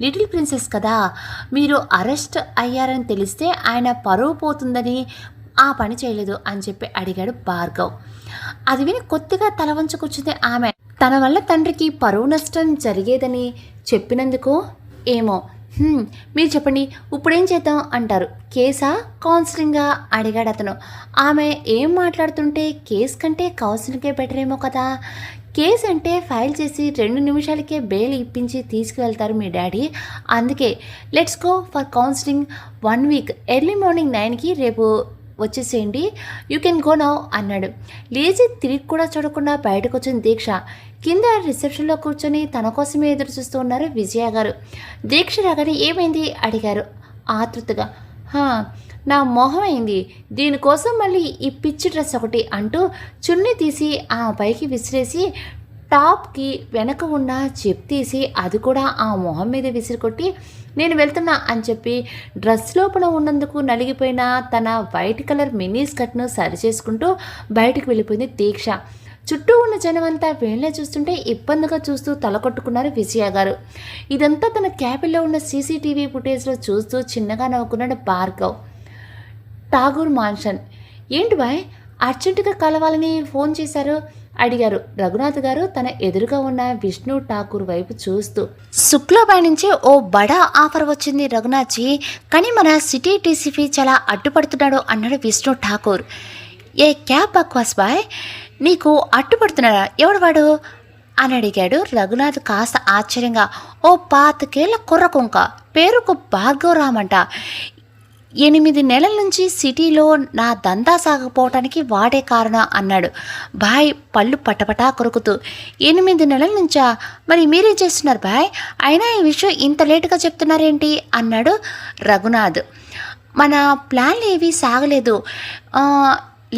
little princess కదా, మీరు అరెస్ట్ అయ్యారని తెలిస్తే ఆయన పరువు పోతుందని ఆ పని చేయలేదు అని చెప్పి అడిగాడు భార్గవ్. అది విని కొద్దిగా తల వంచి కూర్చుంది ఆమె. తన వల్ల తండ్రికి పరువు నష్టం జరిగేదని చెప్పినందుకు ఏమో. మీరు చెప్పండి, ఇప్పుడేం చేద్దాం అంటారు? కేసా కౌన్సిలింగా అడిగాడు అతను. ఆమె ఏం మాట్లాడుతుంటే కేసు కంటే కౌన్సిలింగే బెటర్ ఏమో కదా. కేసు అంటే ఫైల్ చేసి 2 నిమిషాలకే బెయిల్ ఇప్పించి తీసుకువెళ్తారు మీ డాడీ. అందుకే let's go for counselling 1 week. Early morning 9కి రేపు వచ్చేసేయండి, యూ కెన్ గో నౌ అన్నాడు. లేచి తిరిగి కూడా చూడకుండా బయటకు వచ్చింది దీక్ష. కింద రిసెప్షన్లో కూర్చొని తన కోసమే ఎదురు చూస్తూ ఉన్నారు విజయ గారు. దీక్ష రాగానే ఏమైంది అడిగారు ఆతృతగా. నా మొహం అయింది, దీనికోసం మళ్ళీ ఈ పిచ్చి డ్రెస్ ఒకటి అంటూ చున్నీ తీసి ఆ పైకి విసిరేసి టాప్కి వెనక ఉన్న చెప్ తీసి అది కూడా ఆ మొహం మీద విసిరికొట్టి నేను వెళ్తున్నా అని చెప్పి డ్రెస్ లోపల ఉన్నందుకు నలిగిపోయిన తన వైట్ కలర్ మినీ స్కర్ట్ను సరిచేసుకుంటూ బయటకు వెళ్ళిపోయింది దీక్ష. చుట్టూ ఉన్న జనమంతా వీళ్ళనే చూస్తుంటే ఇబ్బందిగా చూస్తూ తలకొట్టుకున్నారు విజయ గారు. ఇదంతా తన క్యాబిన్లో ఉన్న సీసీటీవీ ఫుటేజ్లో చూస్తూ చిన్నగా నవ్వుకున్నాడు భార్గవ్. ఠాగూర్ మాన్షన్. ఏంటి బాయ్ అర్జెంటుగా కలవాలని ఫోన్ చేశారు అడిగారు రఘునాథ్ గారు తన ఎదురుగా ఉన్న విష్ణు ఠాకూర్ వైపు చూస్తూ. శుక్లాబాయ్ నుంచి ఓ బడా ఆఫర్ వచ్చింది రఘునాథ్జీ, కానీ మన సిటీ టీసీపీ చాలా అడ్డుపడుతున్నాడు అన్నాడు విష్ణు ఠాకూర్. ఏ క్యా బక్వాస్ బాయ్, నీకు అడ్డుపడుతున్నాడా? ఎవడు వాడు అని అడిగాడు రఘునాథ్ కాస్త ఆశ్చర్యంగా. ఓ 25 కుర్రకుంక, పేరుకు భార్గవరామ్ అంట. 8 నెలల నుంచి సిటీలో నా దందా సాగపోవటానికి వాడే కారణం అన్నాడు బాయ్ పళ్ళు పటపటా కొరుకుతూ. 8 నెలల నుంచా? మరి మీరేం చేస్తున్నారు బాయ్? అయినా ఈ విషయం ఇంత లేటుగా చెప్తున్నారేంటి అన్నాడు రఘునాథ్. మన ప్లాన్లు ఏవి సాగలేదు,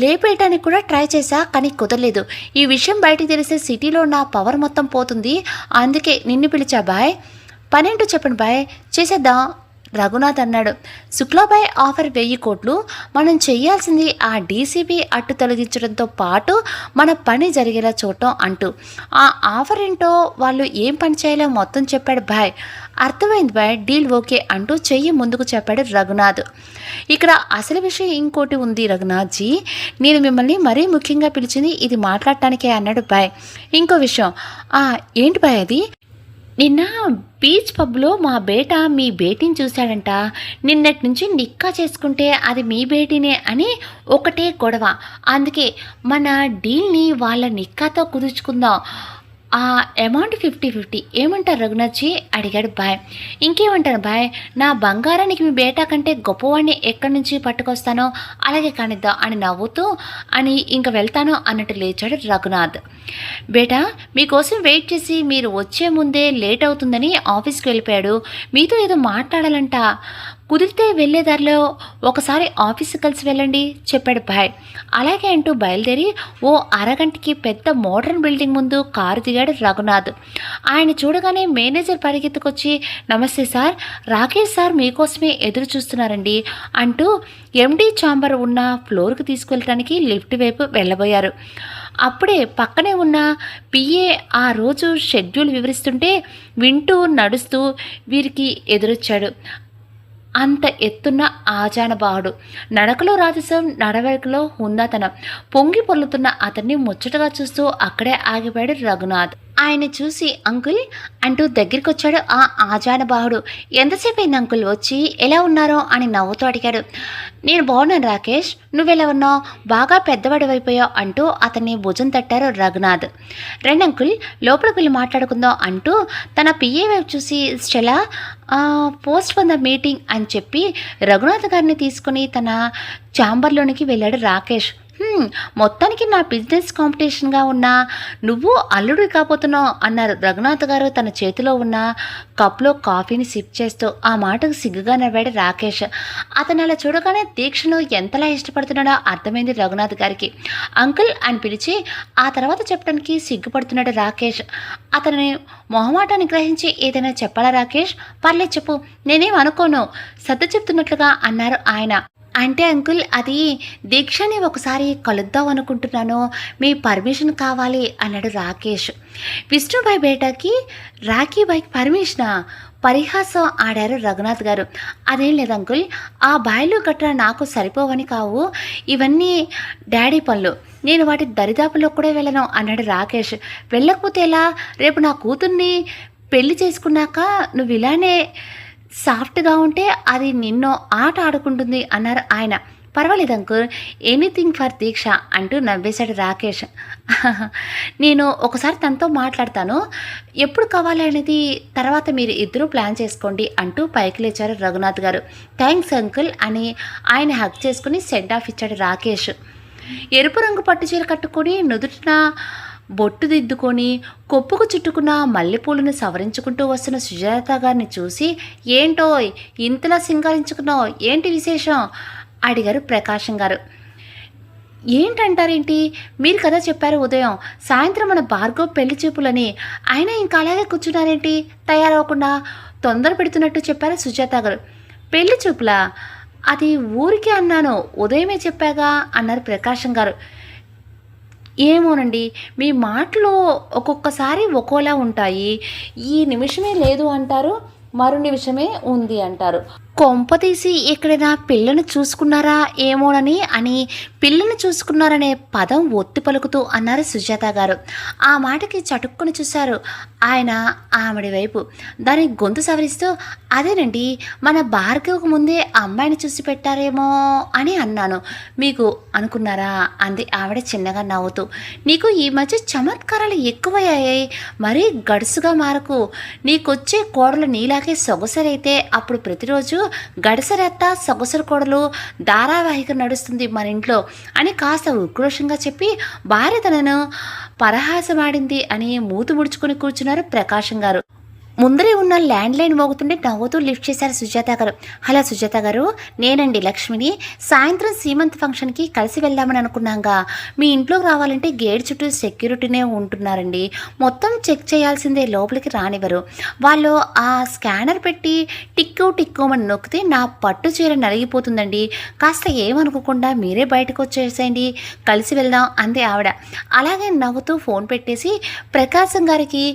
లేపేయటానికి కూడా ట్రై చేశా కానీ కుదరలేదు. ఈ విషయం బయటికి తెలిస్తే సిటీలో నా పవర్ మొత్తం పోతుంది, అందుకే నిన్ను పిలిచా బాయ్. పనేంటో చెప్పండి బాయ్, చేసేద్దాం రఘునాథ్ అన్నాడు. శుక్లాబాయ్ ఆఫర్ 1000 కోట్లు. మనం చేయాల్సింది ఆ డీసీపీ అట్టు తొలగించడంతో పాటు మన పని జరిగేలా చూడటం అంటూ. ఆ ఆఫర్ ఏంటో వాళ్ళు ఏం పని చేయాలో మొత్తం చెప్పాడు బాయ్. అర్థమైంది బాయ్, డీల్ ఓకే అంటూ చెయ్యి ముందుకు చెప్పాడు రఘునాథ్. ఇక్కడ అసలు విషయం ఇంకోటి ఉంది రఘునాథ్జీ, నేను మిమ్మల్ని మరీ ముఖ్యంగా పిలిచింది ఇది మాట్లాడటానికే అన్నాడు బాయ్. ఇంకో విషయం. ఏంటి బాయ్ అది? నిన్న బీచ్ పబ్లో మా బేట మీ బేటీని చూశాడంట. నిన్నటి నుంచి నిక్కా చేసుకుంటే అది మీ బేటీనే అని ఒకటే గొడవ. అందుకే మన డీల్ని వాళ్ళ నిక్కాతో కుదుర్చుకుందాం. ఆ అమౌంట్ 50-50 ఏమంటారు రఘునాథ్జీ అడిగాడు బాయ్. ఇంకేమంటారు బాయ్, నా బంగారానికి మీ బేటా కంటే గొప్పవాడిని ఎక్కడి నుంచి పట్టుకొస్తానో అలాగే కానిద్దాం అని నవ్వుతూ అని ఇంక వెళ్తాను అన్నట్టు లేచాడు రఘునాథ్. బేటా మీకోసం వెయిట్ చేసి మీరు వచ్చే ముందే లేట్ అవుతుందని ఆఫీస్కి వెళ్ళిపోయాడు. మీతో ఏదో మాట్లాడాలంట, కుదిరితే వెళ్ళేదారిలో ఒకసారి ఆఫీస్కి కలిసి వెళ్ళండి చెప్పాడు బాయ్. అలాగే అంటూ బయలుదేరి ఓ అరగంటకి పెద్ద మోడర్న్ బిల్డింగ్ ముందు కారు దిగాడు రఘునాథ్. ఆయన చూడగానే మేనేజర్ పరిగెత్తుకొచ్చి నమస్తే సార్, రాకేష్ సార్ మీకోసమే ఎదురు చూస్తున్నారండి అంటూ ఎండీ ఛాంబర్ ఉన్న ఫ్లోర్కి తీసుకెళ్ళడానికి లిఫ్ట్ వైపు వెళ్ళబోయారు. అప్పుడే పక్కనే ఉన్న పిఏ ఆ రోజు షెడ్యూల్ వివరిస్తుంటే వింటూ నడుస్తూ వీరికి ఎదురొచ్చాడు. అంత ఎత్తున్న ఆజానబాహుడు, నడకలో రాజసం, నడవడికలో హుందాతనం. పొంగి పొర్లుతున్న అతన్ని ముచ్చటగా చూస్తూ అక్కడే ఆగిపోయాడు రఘునాథ్. ఆయన చూసి అంకుల్ అంటూ దగ్గరికొచ్చాడు ఆ ఆజానుబాహుడు. ఎంతసేపు అయింది అంకుల్ వచ్చి, ఎలా ఉన్నారో అని నవ్వుతూ అడిగాడు. నేను బాగున్నాను రాకేష్, నువ్వెలా ఉన్నావు, బాగా పెద్దవాడివైపోయావు అంటూ అతన్ని భుజం తట్టారు రఘునాథ్. రండి అంకుల్ లోపలికి వెళ్ళి మాట్లాడుకుందాం అంటూ తన పిఏ వైపు చూసి Stella post for the meeting అని చెప్పి రఘునాథ్ గారిని తీసుకుని తన ఛాంబర్లోనికి వెళ్ళాడు రాకేష్. మొత్తానికి నా బిజినెస్ కాంపిటీషన్గా ఉన్న నువ్వు అల్లుడు కాబోతున్నావు అన్నారు రఘునాథ్ గారు తన చేతిలో ఉన్న కప్లో కాఫీని సిప్ చేస్తూ. ఆ మాటకు సిగ్గుగా నవ్వాడు రాకేష్. అతను అలా చూడగానే దీక్షను ఎంతలా ఇష్టపడుతున్నాడో అర్థమైంది రఘునాథ్ గారికి. అంకుల్ అని పిలిచి ఆ తర్వాత చెప్పడానికి సిగ్గుపడుతున్నాడు రాకేష్. అతని మొహమాటాన్ని గ్రహించి ఏదైనా చెప్పాలా రాకేష్? పర్లేదు చెప్పు, నేనేం అనుకోను సర్ది చెప్తున్నట్లుగా అన్నారు ఆయన. అంటే అంకుల్ అది దీక్షని ఒకసారి కలుద్దాం అనుకుంటున్నాను, మీ పర్మిషన్ కావాలి అన్నాడు రాకేష్. విష్ణుబాయ్ బేటాకి రాఖీబాయ్కి పర్మిషనా? పరిహాసం ఆడారు రఘునాథ్ గారు. అదేం లేదు అంకుల్, ఆ బాయిలు గట్రా నాకు సరిపోవని కావు, ఇవన్నీ డాడీ పనులు, నేను వాటి దరిదాపులో కూడా వెళ్ళను అన్నాడు రాకేష్. వెళ్ళకపోతే ఎలా? రేపు నా కూతుర్ని పెళ్లి చేసుకున్నాక నువ్వు ఇలానే సాఫ్ట్గా ఉంటే అది నిన్నో ఆట ఆడుకుంటుంది అన్నారు ఆయన. పర్వాలేదు అంకుల్, ఎనీథింగ్ ఫర్ దీక్ష అంటూ నవ్వేశాడు రాకేష్. నేను ఒకసారి తనతో మాట్లాడతాను, ఎప్పుడు కావాలి అనేది తర్వాత మీరు ఇద్దరూ ప్లాన్ చేసుకోండి అంటూ పైకి లేచారు రఘునాథ్ గారు. థ్యాంక్స్ అంకుల్ అని ఆయన హగ్ చేసుకుని సెండ్ ఆఫ్ ఇచ్చాడు రాకేష్. ఎరుపు రంగు పట్టుచీర కట్టుకొని నుదుటిన బొట్టు దిద్దుకొని కొప్పుకు చుట్టుకున్న మల్లెపూలను సవరించుకుంటూ వస్తున్న సుజాత గారిని చూసి, ఏంటో ఇంతలా సింగారించుకున్నావు, ఏంటి విశేషం అడిగారు ప్రకాశం గారు. ఏంటంటారేంటి, మీరు కదా చెప్పారు ఉదయం సాయంత్రం మన భార్గవ్ పెళ్లి చూపులని, అయినా ఇంకా అలాగే కూర్చున్నారేంటి తయారవకుండా, తొందర పెడుతున్నట్టు చెప్పారు సుజాత గారు. పెళ్లి చూపులా? అది ఊరికే అన్నాను, ఉదయమే చెప్పాగా అన్నారు ప్రకాశం గారు. ఏమోనండి, మీ మాటలు ఒక్కొక్కసారి ఒక్కోలా ఉంటాయి, ఈ నిమిషమే లేదు అంటారు, మరో నిమిషమే ఉంది అంటారు. కొంపతీసి ఎక్కడైనా పిల్లను చూసుకున్నారా ఏమోనని అని పిల్లను చూసుకున్నారనే పదం ఒత్తి పలుకుతూ అన్నారు సుజాత గారు. ఆ మాటకి చటుక్కుని చూశారు ఆయన ఆమెడి వైపు. దాని గొంతు సవరిస్తూ, అదేనండి మన భార్గవకు ముందే అమ్మాయిని చూసి పెట్టారేమో అని అన్నాను, మీకు అనుకున్నారా అంది ఆవిడ చిన్నగా నవ్వుతూ. నీకు ఈ మధ్య చమత్కారాలు ఎక్కువయ్యాయి, మరీ గడుసుగా మారకు, నీకొచ్చే కోడలు నీలాగే సొగసరైతే అప్పుడు ప్రతిరోజు గడసరెత్త సొగసరు కోడలు ధారావాహిక నడుస్తుంది మన ఇంట్లో అని కాస్త ఉక్రోషంగా చెప్పి భార్య తనను పరహాసమాడింది అని మూతు ముడుచుకుని కూర్చున్నారు ప్రకాశం గారు. ముందరే ఉన్న ల్యాండ్ లైన్ మోగుతుంటే నవ్వుతూ లిఫ్ట్ చేశారు సుజాత గారు. హలో సుజాత గారు, నేనండి లక్ష్మిని. సాయంత్రం సీమంత్ ఫంక్షన్కి కలిసి వెళ్దామని అనుకున్నాగా, మీ ఇంట్లోకి రావాలంటే గేట్ చుట్టూ సెక్యూరిటీనే ఉంటున్నారండి, మొత్తం చెక్ చేయాల్సిందే, లోపలికి రానివ్వరు. వాళ్ళు ఆ స్కానర్ పెట్టి టిక్కోమని నొక్కితే నా పట్టు చీర నలిగిపోతుందండి, కాస్త ఏమనుకోకుండా మీరే బయటకు వచ్చేసేయండి, కలిసి వెళ్దాం అంది ఆవిడ. అలాగే నవ్వుతూ ఫోన్ పెట్టేసి ప్రకాశం గారికి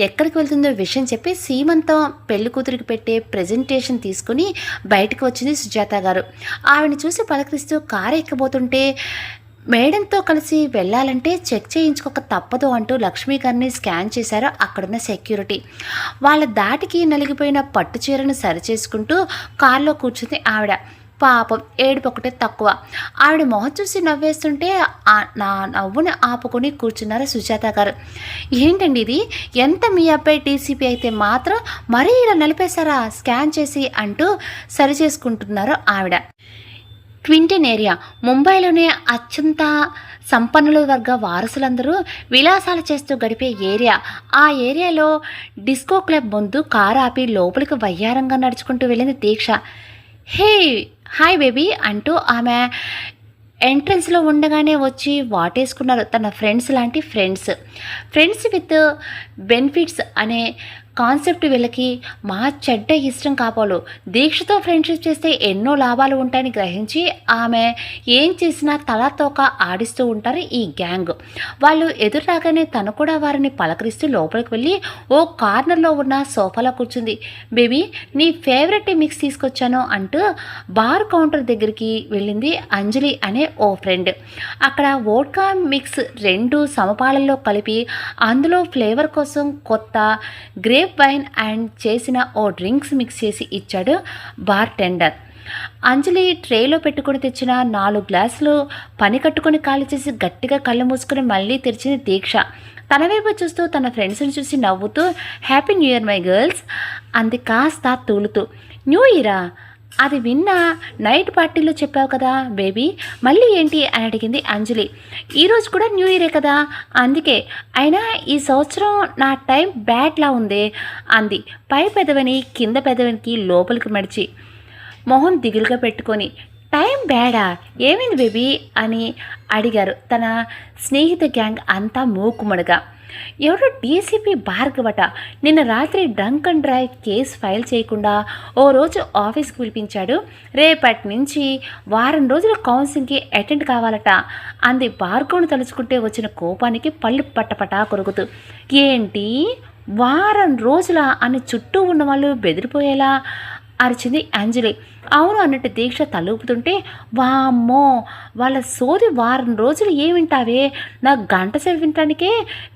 ఎక్కడికి వెళ్తుందో విషయం చెప్పి సీమంతం పెళ్లి కూతురికి పెట్టే ప్రెజెంటేషన్ తీసుకుని బయటకు వచ్చింది సుజాత గారు. ఆవిడని చూసి పలకరిస్తూ కారు ఎక్కబోతుంటే, మేడంతో కలిసి వెళ్ళాలంటే చెక్ చేయించుకోక తప్పదు అంటూ లక్ష్మీ గారిని స్కాన్ చేశారు అక్కడున్న సెక్యూరిటీ. వాళ్ళ దాటికి నలిగిపోయిన పట్టు చీరను సరిచేసుకుంటూ కారులో కూర్చుంది ఆవిడ. పాపం ఏడుపు ఒకటే తక్కువ. ఆవిడ మొహం చూసి నవ్వేస్తుంటే నా నవ్వుని ఆపుకొని కూర్చున్నారు సుజాత గారు. ఏంటండి ఇది, ఎంత మీ అబ్బాయి టీసీపీ అయితే మాత్రం మరీ ఇలా నలిపేశారా స్కాన్ చేసి అంటూ సరి చేసుకుంటున్నారు ఆవిడ. ట్వింటన్ ఏరియా ముంబైలోనే అత్యంత సంపన్నుల వర్గ వారసులందరూ విలాసాలు చేస్తూ గడిపే ఏరియా. ఆ ఏరియాలో డిస్కో క్లబ్ ముందు కారు ఆపి లోపలికి వయ్యారంగా నడుచుకుంటూ వెళ్ళింది దీక్ష. హే హాయ్ బేబీ అంటూ ఆమె ఎంట్రన్స్లో ఉండగానే వచ్చి వాటేసుకున్నారు తన ఫ్రెండ్స్ లాంటి ఫ్రెండ్స్ విత్ బెనిఫిట్స్ అనే కాన్సెప్ట్ వీళ్ళకి మా చెడ్డ ఇష్టం కాపాలు. దీక్షతో ఫ్రెండ్షిప్ చేస్తే ఎన్నో లాభాలు ఉంటాయని గ్రహించి ఆమె ఏం చేసినా తలా తోక ఆడిస్తూ ఉంటారు ఈ గ్యాంగ్. వాళ్ళు ఎదురు రాగానే తను కూడా వారిని పలకరిస్తూ లోపలికి వెళ్ళి ఓ కార్నర్లో ఉన్న సోఫాలో కూర్చుంది. బేబీ నీ ఫేవరెట్ మిక్స్ తీసుకొచ్చాను అంటూ బార్ కౌంటర్ దగ్గరికి వెళ్ళింది అంజలి అనే ఓ ఫ్రెండ్. అక్కడ వోడ్కా మిక్స్ 2 సమపాలల్లో కలిపి అందులో ఫ్లేవర్ కోసం కొత్త గ్రేప్ వైన్ అండ్ చేసిన ఓ డ్రింక్స్ మిక్స్ చేసి ఇచ్చాడు బార్ టెండర్. అంజలి ట్రేలో పెట్టుకుని తెచ్చిన 4 గ్లాసులు పని కట్టుకుని ఖాళీ చేసి గట్టిగా కళ్ళు మూసుకుని మళ్ళీ తెరిచింది దీక్ష. తన వైపు చూస్తూ తన ఫ్రెండ్స్ని చూసి నవ్వుతూ happy new year my girls అంది కాస్త తూలుతూ. న్యూ ఇయరా? అది విన్నా నైట్ పార్టీలో చెప్పావు కదా బేబీ, మళ్ళీ ఏంటి అని అడిగింది అంజలి. ఈరోజు కూడా న్యూ ఇయరే కదా, అందుకే. అయినా ఈ సంవత్సరం నా టైం బ్యాడ్లా ఉంది అంది పై పెదవిని కింద పెదవినికి లోపలికి మడిచి మొహం దిగులుగా పెట్టుకొని. టైం బ్యాడా? ఏమైంది బేబీ అని అడిగారు తన స్నేహిత గ్యాంగ్ అంతా మూకుమడుగా. ఎవరో డీసీపీ భార్గవట నిన్న రాత్రి drunk and drive case file చేయకుండా ఓ రోజు ఆఫీస్కి పిలిపించాడు. రేపటి నుంచి వారం రోజుల కౌన్సిలింగ్కి అటెండ్ కావాలట అంది భార్గవను తలుచుకుంటే వచ్చిన కోపానికి పళ్ళు పట్టపటా కొరుకుతూ. ఏంటి వారం రోజుల అని చుట్టూ ఉన్న వాళ్ళు బెదిరిపోయేలా అరిచింది అంజలి. అవును అన్నట్టు దీక్ష తలూపుతుంటే వామ్మో వాళ్ళ సోది వారం రోజులు ఏమింటావే, నాకు గంట సేపు వినటానికే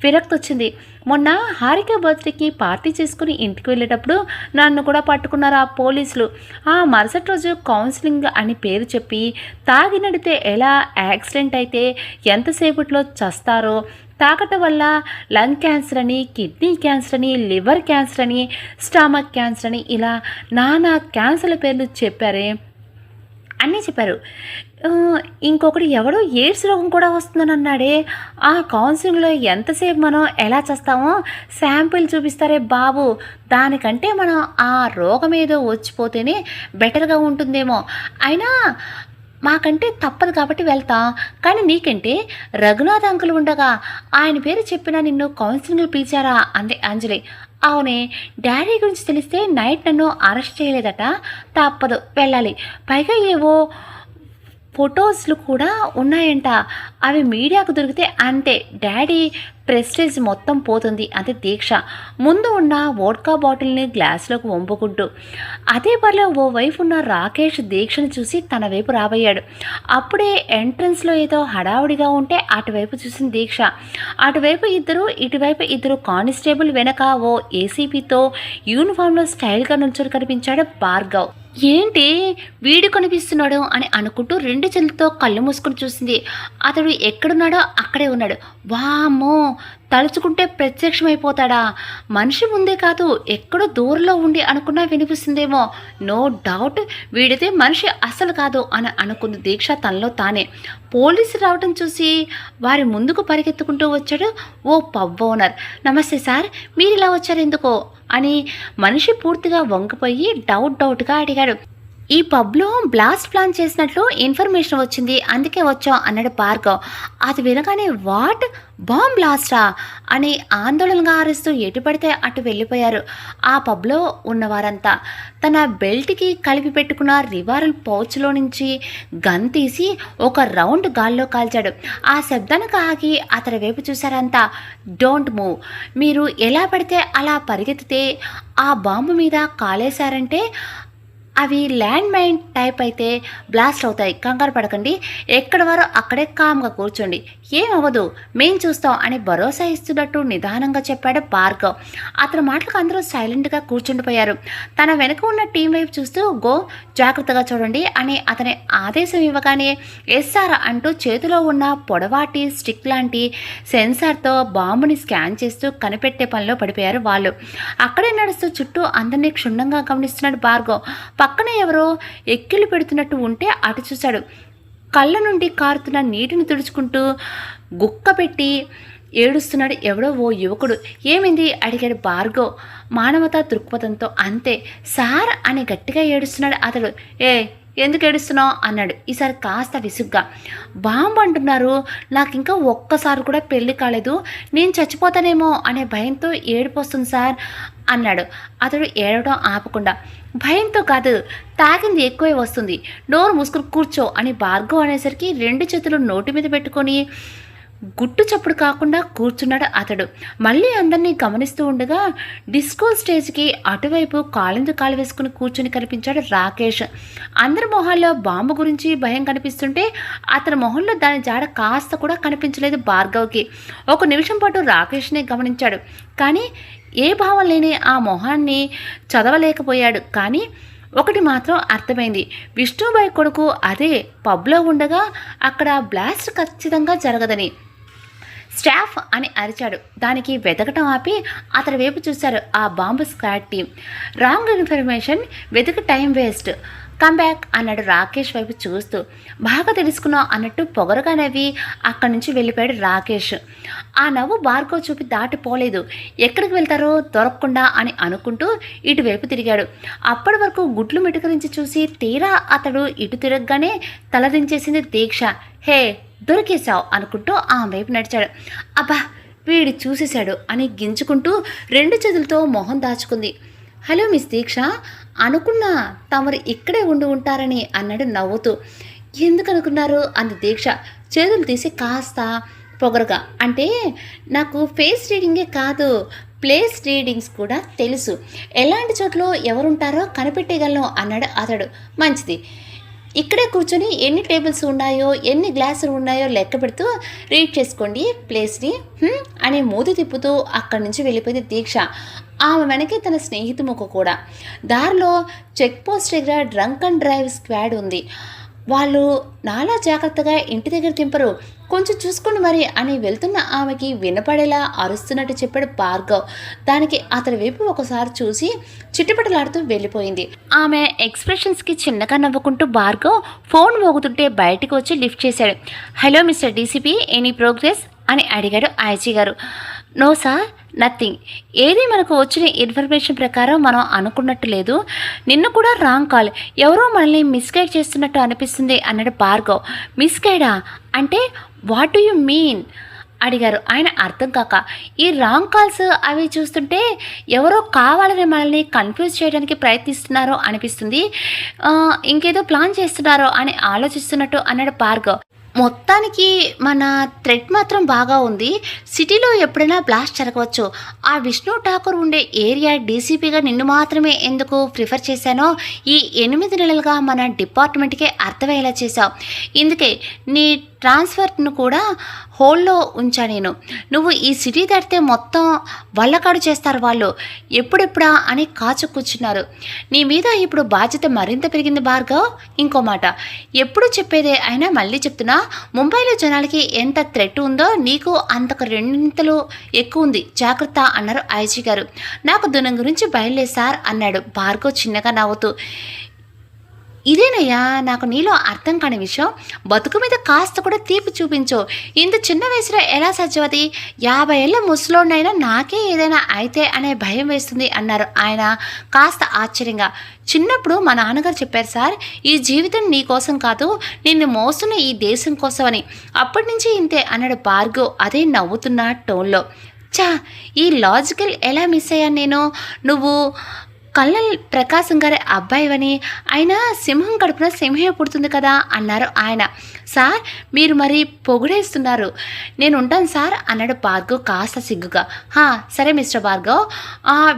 విరక్తి వచ్చింది. మొన్న హారిక బర్త్డేకి పార్టీ చేసుకుని ఇంటికి వెళ్ళేటప్పుడు నన్ను కూడా పట్టుకున్నారు ఆ పోలీసులు. ఆ మరుసటి రోజు కౌన్సిలింగ్ అని పేరు చెప్పి తాగి నడితే ఎలా యాక్సిడెంట్ అయితే ఎంతసేపట్లో చస్తారో, తాగటం వల్ల లంగ్ క్యాన్సర్ అని, కిడ్నీ క్యాన్సర్ అని, లివర్ క్యాన్సర్ అని, స్టమక్ క్యాన్సర్ అని ఇలా నానా క్యాన్సర్ల పేర్లు చెప్పారే అన్నీ చెప్పారు. ఇంకొకటి ఎవడో ఎయిడ్స్ రోగం కూడా వస్తుందని అన్నాడే. ఆ కౌన్సిలింగ్లో ఎంతసేపు మనం ఎలా చేస్తామో శాంపిల్ చూపిస్తారే బాబు, దానికంటే మనం ఆ రోగం ఏదో వచ్చిపోతేనే బెటర్గా ఉంటుందేమో. అయినా మాకంటే తప్పదు కాబట్టి వెళ్తాం, కానీ నీకంటే రఘునాథ్ అంకుల్ ఉండగా ఆయన పేరు చెప్పినా నిన్ను కౌన్సిలింగ్లు పిలిచారా అంది అంజలి. అవునే, డాడీ గురించి తెలిస్తే నైట్ నన్ను అరెస్ట్ చేయలేదట, తప్పదు వెళ్ళాలి. పైగా ఏవో ఫొటోస్లు కూడా ఉన్నాయంట, అవి మీడియాకు దొరికితే అంతే డాడీ ప్రెస్టేజ్ మొత్తం పోతుంది అంతే దీక్ష ముందు ఉన్న వోడ్కా బాటిల్ని గ్లాసులోకి వంపుకుంటూ. అదే పనిలో ఓ వైపు ఉన్న రాకేష్ దీక్షను చూసి తన వైపు రాబోయాడు. అప్పుడే ఎంట్రన్స్లో ఏదో హడావుడిగా ఉంటే అటువైపు చూసిన దీక్ష. అటువైపు ఇద్దరు, ఇటువైపు ఇద్దరు కానిస్టేబుల్, వెనక ఓ ఏసీపీతో యూనిఫామ్లో స్టైల్గా నుంచొని కనిపించాడు భార్గవ్. ఏంటి వీడు కనిపిస్తున్నాడు అని అనుకుంటూ 2 చేతులతో కళ్ళు మూసుకుని చూసింది. అతడు ఎక్కడున్నాడో అక్కడే ఉన్నాడు. వామ్మో, తలుచుకుంటే ప్రత్యక్షమైపోతాడా? మనిషి ముందే కాదు ఎక్కడో దూరంలో ఉండి అనుకున్నా వినిపిస్తుందేమో. నో డౌట్ వీడితే మనిషి అస్సలు కాదు అని అనుకుంది దీక్ష తనలో తానే. పోలీసు రావటం చూసి వారి ముందుకు పరిగెత్తుకుంటూ వచ్చాడు ఓ పబ్ ఓనర్. నమస్తే సార్, మీరు ఇలా వచ్చారు ఎందుకో అని మనిషి పూర్తిగా వంగిపోయి డౌట్గా అడిగాడు. ఈ పబ్లో బ్లాస్ట్ ప్లాన్ చేసినట్లు ఇన్ఫర్మేషన్ వచ్చింది, అందుకే వచ్చాం అన్నాడు భార్గవ్. అది వినగానే వాట్, బాంబ్ బ్లాస్టా అని ఆందోళనగా ఆరుస్తూ ఎటు పడితే అటు వెళ్ళిపోయారు ఆ పబ్లో ఉన్నవారంతా. తన బెల్ట్కి కలిపి పెట్టుకున్న రివాల్వర్ పౌచ్లో నుంచి గన్ తీసి ఒక రౌండ్ గాల్లో కాల్చాడు. ఆ శబ్దానికి ఆగి అతడి వైపు చూశారంతా. డోంట్ మూవ్, మీరు ఎలా పడితే అలా పరిగెత్తితే ఆ బాంబు మీద కాలేశారంటే అవి ల్యాండ్ మైన్ టైప్ అయితే బ్లాస్ట్ అవుతాయి, కంగారు పడకండి, ఎక్కడి వారో అక్కడే కామ్గా కూర్చోండి, ఏమవ్వదు, మేం చూస్తాం అని భరోసా ఇస్తున్నట్టు నిదానంగా చెప్పాడు భార్గవ్. అతని మాటలకు అందరూ సైలెంట్గా కూర్చుండిపోయారు. తన వెనుక ఉన్న టీం వైపు చూస్తూ గో, జాగ్రత్తగా చూడండి అని అతని ఆదేశం ఇవ్వగానే ఎస్ఆర్ అంటూ చేతిలో ఉన్న పొడవాటి స్టిక్ లాంటి సెన్సార్తో బాంబుని స్కాన్ చేస్తూ కనిపెట్టే పనిలో పడిపోయారు వాళ్ళు. అక్కడే నడుస్తూ చుట్టూ అందరినీ క్షుణ్ణంగా గమనిస్తున్నాడు భార్గవ్. పక్కన ఎవరో ఎక్కిళ్ళు పెడుతున్నట్టు ఉంటే అటు చూశాడు. కళ్ళ నుండి కారుతున్న నీటిని తుడుచుకుంటూ గుక్క పెట్టి ఏడుస్తున్నాడు ఎవడో ఓ యువకుడు. ఏమైంది అడిగాడు భార్గవ్ మానవతా దృక్పథంతో. అంతే సార్ అని గట్టిగా ఏడుస్తున్నాడు అతడు. ఎందుకు ఏడుస్తున్నావు అన్నాడు ఈసారి కాస్త విసుగ్గా. బాంబు అంటున్నారు, నాకు ఇంకా ఒక్కసారి కూడా పెళ్లి కాలేదు, నేను చచ్చిపోతానేమో అనే భయంతో ఏడుపు వస్తుంది సార్ అన్నాడు అతడు ఏడవడం ఆపకుండా. భయంతో కాదు, తాగింది ఎక్కువే వస్తుంది, నోరు మూసుకుని కూర్చో అని భార్గవ్ అనేసరికి 2 చేతులు నోటి మీద పెట్టుకొని గుట్టు చప్పుడు కాకుండా కూర్చున్నాడు అతడు. మళ్ళీ అందరినీ గమనిస్తూ ఉండగా డిస్కో స్టేజ్కి అటువైపు కాలిందు కాలు వేసుకుని కూర్చుని కనిపించాడు రాకేష్. అందరి మొహాల్లో బాంబు గురించి భయం కనిపిస్తుంటే అతని మొహంలో దాని జాడ కాస్త కూడా కనిపించలేదు భార్గవ్కి. 1 నిమిషం పాటు రాకేష్ని గమనించాడు, కానీ ఏ భావం లేని ఆ మొహాన్ని చదవలేకపోయాడు. కానీ ఒకటి మాత్రం అర్థమైంది, విష్ణుబాయ్ కొడుకు అదే పబ్లో ఉండగా అక్కడ బ్లాస్ట్ ఖచ్చితంగా జరగదని. స్టాఫ్ అని అరిచాడు. దానికి వెతకటం ఆపి అతని వైపు చూశారు ఆ bomb squad team. Wrong information, వెతికి టైం వేస్ట్, కమ్ బ్యాక్ అన్నాడు రాకేష్ వైపు చూస్తూ. బాగా తెలుసుకున్నావు అన్నట్టు పొగరుగా నవ్వి అక్కడి నుంచి వెళ్ళిపోయాడు రాకేష్. ఆ నవ్వు భార్గవ్ చూపి దాటిపోలేదు. ఎక్కడికి వెళ్తారో దొరకకుండా అని అనుకుంటూ ఇటువైపు తిరిగాడు. అప్పటి వరకు గుడ్లు మిటకరించి చూసి తీరా అతడు ఇటు తిరగగానే తలదించేసింది దీక్ష. హే, దొరికేశావు అనుకుంటూ ఆ వైపు నడిచాడు. అబ్బా, వీడు చూసేశాడు అని గించుకుంటూ 2 చేతులతో మొహం దాచుకుంది. హలో మిస్ దీక్ష, అనుకున్నా తమరు ఇక్కడే ఉంటారని అన్నాడు నవ్వుతూ. ఎందుకు అనుకున్నారు అంది దీక్ష చేతులు తీసి కాస్త పొగరుగా. అంటే నాకు ఫేస్ రీడింగే కాదు, ప్లేస్ రీడింగ్స్ కూడా తెలుసు, ఎలాంటి చోట్ల ఎవరుంటారో కనిపెట్టగలను అన్నాడు అతడు. మంచిది, ఇక్కడే కూర్చొని ఎన్ని టేబుల్స్ ఉన్నాయో ఎన్ని గ్లాసులు ఉన్నాయో లెక్క పెడుతూ రీడ్ చేసుకోండి ప్లేస్ని అని మూతి తిప్పుతూ అక్కడి నుంచి వెళ్ళిపోయింది దీక్ష. ఆమె వెనకే తన స్నేహితుముఖ కూడా. దారిలో చెక్ పోస్ట్ దగ్గర డ్రంక్ అండ్ డ్రైవ్ స్క్వాడ్ ఉంది. వాళ్ళు నాలా జాగ్రత్తగా ఇంటి దగ్గర దింపరు, కొంచెం చూసుకోండి మరి అని వెళ్తున్న ఆమెకి వినపడేలా అరుస్తున్నట్టు చెప్పాడు భార్గవ్. దానికి అతని వైపు ఒకసారి చూసి చిట్టుపటలాడుతూ వెళ్ళిపోయింది. ఆమె ఎక్స్ప్రెషన్స్కి చిన్నగా నవ్వుకుంటూ భార్గవ్ ఫోన్ మోగుతుంటే బయటకు వచ్చి లిఫ్ట్ చేశాడు. Hello mister DCP, any progress అని అడిగాడు ఐజీ గారు. No sir, nothing. ఏది మనకు వచ్చిన ఇన్ఫర్మేషన్ ప్రకారం మనం అనుకున్నట్టు లేదు. నిన్ను కూడా రాంగ్ కాల్, ఎవరో మనల్ని మిస్గైడ్ చేస్తున్నట్టు అనిపిస్తుంది అన్నాడు భార్గవ్. మిస్గైడా అంటే వాట్ డూ యూ మీన్ అడిగారు ఆయన అర్థం కాక. ఈ రాంగ్ కాల్స్ అవి చూస్తుంటే ఎవరో కావాలని మనల్ని కన్ఫ్యూజ్ చేయడానికి ప్రయత్నిస్తున్నారో అనిపిస్తుంది, ఇంకేదో ప్లాన్ చేస్తున్నారో అని ఆలోచిస్తున్నట్టు అన్నాడు భార్గవ్. మొత్తానికి మన థ్రెట్ మాత్రం బాగా ఉంది. సిటీలో ఎప్పుడైనా బ్లాస్ట్ జరగవచ్చు. ఆ విష్ణు ఠాకూర్ ఉండే ఏరియా డీసీపీగా నిన్ను మాత్రమే ఎందుకు ప్రిఫర్ చేశానో ఈ 8 నెలలుగా మన డిపార్ట్మెంట్కే అర్థమయ్యేలా చేశావు. ఇందుకే నీ ట్రాన్స్ఫర్ను కూడా హోల్డ్లో ఉంచా నేను. నువ్వు ఈ సిటీ దాటితే మొత్తం వల్లకాడు చేస్తారు వాళ్ళు, ఎప్పుడెప్పుడా అని కాచు కూర్చున్నారు. నీ మీద ఇప్పుడు బాధ్యత మరింత పెరిగింది భార్గవ్. ఇంకో మాట ఎప్పుడు చెప్పేదే అయినా మళ్ళీ చెప్తున్నా, ముంబైలో జనాలకి ఎంత థ్రెట్ ఉందో నీకు అంతకు 2 ఎక్కువ ఉంది, జాగ్రత్త అన్నారు ఐజీ గారు. నాకు దునం గురించి బయలుదేరి సార్ అన్నాడు భార్గవ్ చిన్నగా నవ్వుతూ. ఇదేనయ్యా నాకు నీలో అర్థం కాని విషయం, బతుకు మీద కాస్త కూడా తీపి చూపించు. ఇంత చిన్న వయసులో ఎలా సజ్జవది? 50 ఏళ్ళ ముసలోనైనా నాకే ఏదైనా అయితే అనే భయం వేస్తుంది అన్నారు ఆయన కాస్త ఆశ్చర్యంగా. చిన్నప్పుడు మా నాన్నగారు చెప్పారు సార్, ఈ జీవితం నీ కోసం కాదు, నిన్ను మోస్తున్న ఈ దేశం కోసం అని. అప్పటి నుంచి ఇంతే అన్నాడు భార్గవ్ అదే నవ్వుతున్న టోన్లో. చా, ఈ లాజికల్ ఎలా మిస్ అయ్యాను నేను. నువ్వు కల్నల్ ప్రకాశం గారి అబ్బాయివని, అయినా సింహం కడుపున సింహే పుడుతుంది కదా అన్నారు ఆయన. సార్ మీరు మరి పొగిడేస్తున్నారు. నేను ఉంటాను సార్ అన్నాడు భార్గవ్ కాస్త సిగ్గుగా. సరే మిస్టర్ భార్గవ్,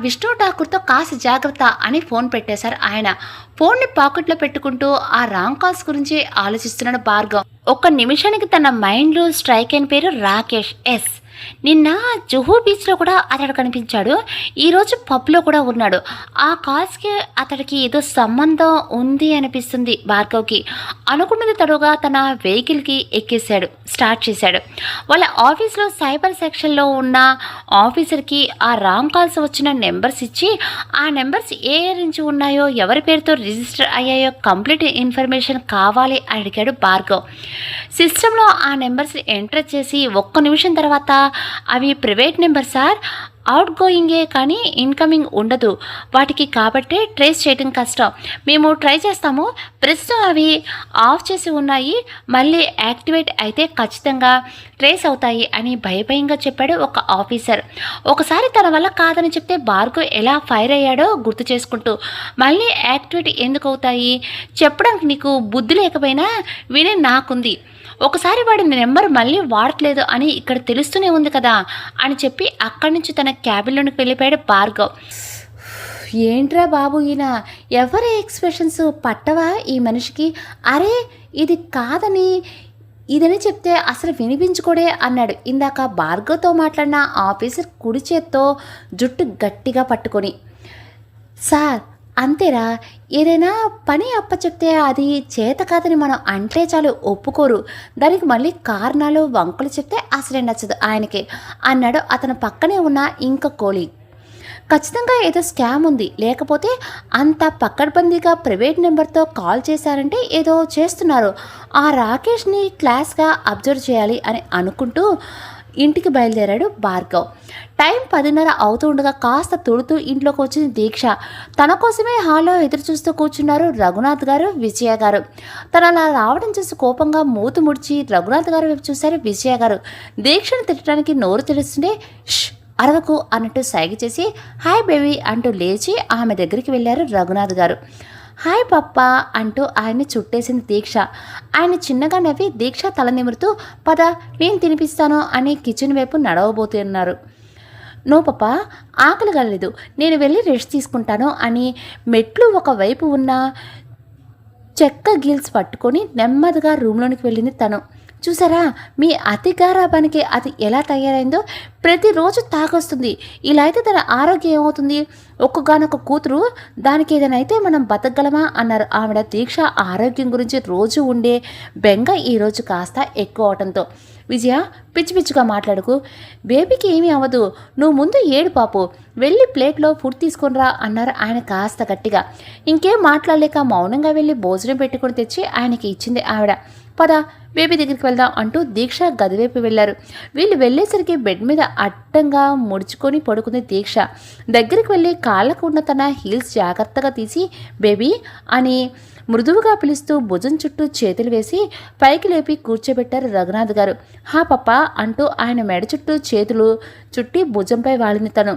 విష్ణు ఠాకూర్తో కాస్త జాగ్రత్త అని ఫోన్ పెట్టేశారు ఆయన. ఫోన్ని పాకెట్లో పెట్టుకుంటూ ఆ రాంగ్ కాల్స్ గురించి ఆలోచిస్తున్నాడు భార్గవ్. 1 నిమిషానికి తన మైండ్లో స్ట్రైక్ అయిన పేరు రాకేష్. ఎస్, నిన్న జుహూ బీచ్లో కూడా అతడు కనిపించాడు, ఈరోజు పబ్లో కూడా ఉన్నాడు. ఆ కాల్స్కి అతడికి ఏదో సంబంధం ఉంది అనిపిస్తుంది భార్గవ్కి. అనుకున్నది తడుగా తన వెహికల్కి ఎక్కేశాడు, స్టార్ట్ చేశాడు. వాళ్ళ ఆఫీస్లో సైబర్ సెక్షన్లో ఉన్న ఆఫీసర్కి ఆ రాంగ్ కాల్స్ వచ్చిన నెంబర్స్ ఇచ్చి, ఆ నెంబర్స్ ఏ నుంచి ఉన్నాయో ఎవరి పేరుతో రిజిస్టర్ అయ్యాయో కంప్లీట్ ఇన్ఫర్మేషన్ కావాలి అని అడిగాడు భార్గవ్. సిస్టంలో ఆ నెంబర్స్ ఎంటర్ చేసి 1 నిమిషం తర్వాత, అవి ప్రైవేట్ నెంబర్ సార్, అవుట్ గోయింగే కానీ ఇన్కమింగ్ ఉండదు వాటికి, కాబట్టే ట్రేస్ చేయడం కష్టం. మేము ట్రై చేస్తాము, ప్రస్తుతం అవి ఆఫ్ చేసి ఉన్నాయి, మళ్ళీ యాక్టివేట్ అయితే ఖచ్చితంగా ట్రేస్ అవుతాయి అని భయభయంగా చెప్పాడు ఒక ఆఫీసర్. ఒకసారి తన వల్ల కాదని చెప్తే భార్గవ్ ఎలా ఫైర్ అయ్యాడో గుర్తు చేసుకుంటూ, మళ్ళీ యాక్టివేట్ ఎందుకు అవుతాయి, చెప్పడానికి నీకు బుద్ధి లేకపోయినా వినే నాకుంది, ఒకసారి వాడి నెంబర్ మళ్ళీ వాడట్లేదు అని ఇక్కడ తెలుస్తూనే ఉంది కదా అని చెప్పి అక్కడి నుంచి తన క్యాబిన్లోనికి వెళ్ళిపోయాడు భార్గవ్. ఏంట్రా బాబు ఈయన, ఎవరి ఎక్స్ప్రెషన్స్ పట్టవా ఈ మనిషికి? అరే ఇది కాదని ఇదని చెప్తే అసలు వినిపించుకోడే అన్నాడు ఇందాక భార్గవ్తో మాట్లాడిన ఆఫీసర్ కుడి చేత్తో జుట్టు గట్టిగా పట్టుకొని. సార్ అంతేరా, ఏదైనా పని అప్పచెప్తే అది చేత కాదని మనం అంటే చాలు ఒప్పుకోరు, దానికి మళ్ళీ కారణాలు వంకలు చెప్తే అసలే నచ్చదు ఆయనకి అన్నాడు అతను పక్కనే ఉన్న ఇంక కోలి. ఖచ్చితంగా ఏదో స్కామ్ ఉంది, లేకపోతే అంత పక్కడ్బందీగా ప్రైవేట్ నెంబర్తో కాల్ చేశారంటే ఏదో చేస్తున్నారు, ఆ రాకేష్ని క్లాస్గా అబ్జర్వ్ చేయాలి అని అనుకుంటూ ఇంటికి బయలుదేరాడు భార్గవ్. టైం 10:30 అవుతూ ఉండగా కాస్త తుడుతూ ఇంట్లోకి వచ్చింది దీక్ష. తన కోసమే హాల్లో ఎదురు చూస్తూ కూర్చున్నారు రఘునాథ్ గారు, విజయ గారు. తను అలా రావడం చూసి కోపంగా మూతు ముడిచి రఘునాథ్ గారు వైపు చూశారు విజయ గారు. దీక్షను తిట్టడానికి నోరు తెలుస్తుంటే ష్ అరవకు అన్నట్టు సైగ చేసి హాయ్ బేబీ అంటూ లేచి ఆమె దగ్గరికి వెళ్ళారు రఘునాథ్ గారు. హాయ్ పప్పా అంటూ ఆయన్ని చుట్టేసింది దీక్ష. ఆయన చిన్నగా నవ్వి దీక్ష తల నిమురుతూ పద నేను తినిపిస్తాను అని కిచెన్ వైపు నడవబోతున్నారు. నో పప్పా, ఆకలి కలలేదు, నేను వెళ్ళి రెస్ట్ తీసుకుంటాను అని మెట్లు ఒకవైపు ఉన్న చెక్క గీల్స్ పట్టుకొని నెమ్మదిగా రూమ్లోనికి వెళ్ళింది తను. చూసారా మీ అతి గారాబానికి అది ఎలా తయారైందో, ప్రతిరోజు తాగొస్తుంది, ఇలా అయితే తన ఆరోగ్యం ఏమవుతుంది, ఒక్కగానొక్క కూతురు, దానికి ఏదైనా అయితే మనం బతకగలమా అన్నారు ఆవిడ. దీక్ష ఆరోగ్యం గురించి రోజు ఉండే బెంగ ఈరోజు కాస్త ఎక్కువ అవటంతో. విజయ పిచ్చి పిచ్చిగా మాట్లాడుకు, బేబీకి ఏమీ అవ్వదు, నువ్వు ముందు ఏడు పాపు, వెళ్ళి ప్లేట్లో ఫుడ్ తీసుకొనిరా అన్నారు ఆయన కాస్త గట్టిగా. ఇంకేం మాట్లాడలేక మౌనంగా వెళ్ళి భోజనం పెట్టుకుని తెచ్చి ఆయనకి ఇచ్చింది ఆవిడ. పద బేబీ దగ్గరికి వెళ్దాం అంటూ దీక్ష గదివైపు వెళ్ళారు. వీళ్ళు వెళ్ళేసరికి బెడ్ మీద అడ్డంగా ముడుచుకొని పడుకుంది దీక్ష. దగ్గరికి వెళ్ళి కాళ్ళకు ఉన్న తన హీల్స్ జాగ్రత్తగా తీసి బేబీ అని మృదువుగా పిలుస్తూ భుజం చుట్టూ చేతులు వేసి పైకి లేపి కూర్చోబెట్టారు రఘునాథ్ గారు. హా పప్ప అంటూ ఆయన మెడ చుట్టూ చేతులు చుట్టి భుజంపై వాలింది తను.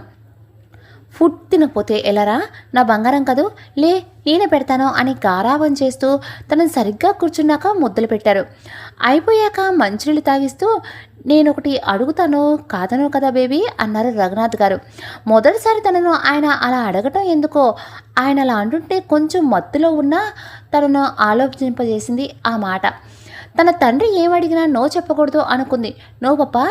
ఫుడ్ తినకపోతే ఎలారా నా బంగారం కదూ, లే నేనే పెడతాను అని గారాబం చేస్తూ తనను సరిగ్గా కూర్చున్నాక ముద్దలు పెట్టారు. అయిపోయాక మంచినీళ్ళు తాగిస్తూ నేనొకటి అడుగుతాను కాదను కదా బేబీ అన్నారు రఘునాథ్ గారు. మొదటిసారి తనను ఆయన అలా అడగటం ఎందుకో, ఆయన అలా అంటుంటే కొంచెం మత్తులో ఉన్నా తనను ఆలోచింపజేసింది ఆ మాట. తన తండ్రి ఏమడిగినా నో చెప్పకూడదు అనుకుంది. నో పప్పా,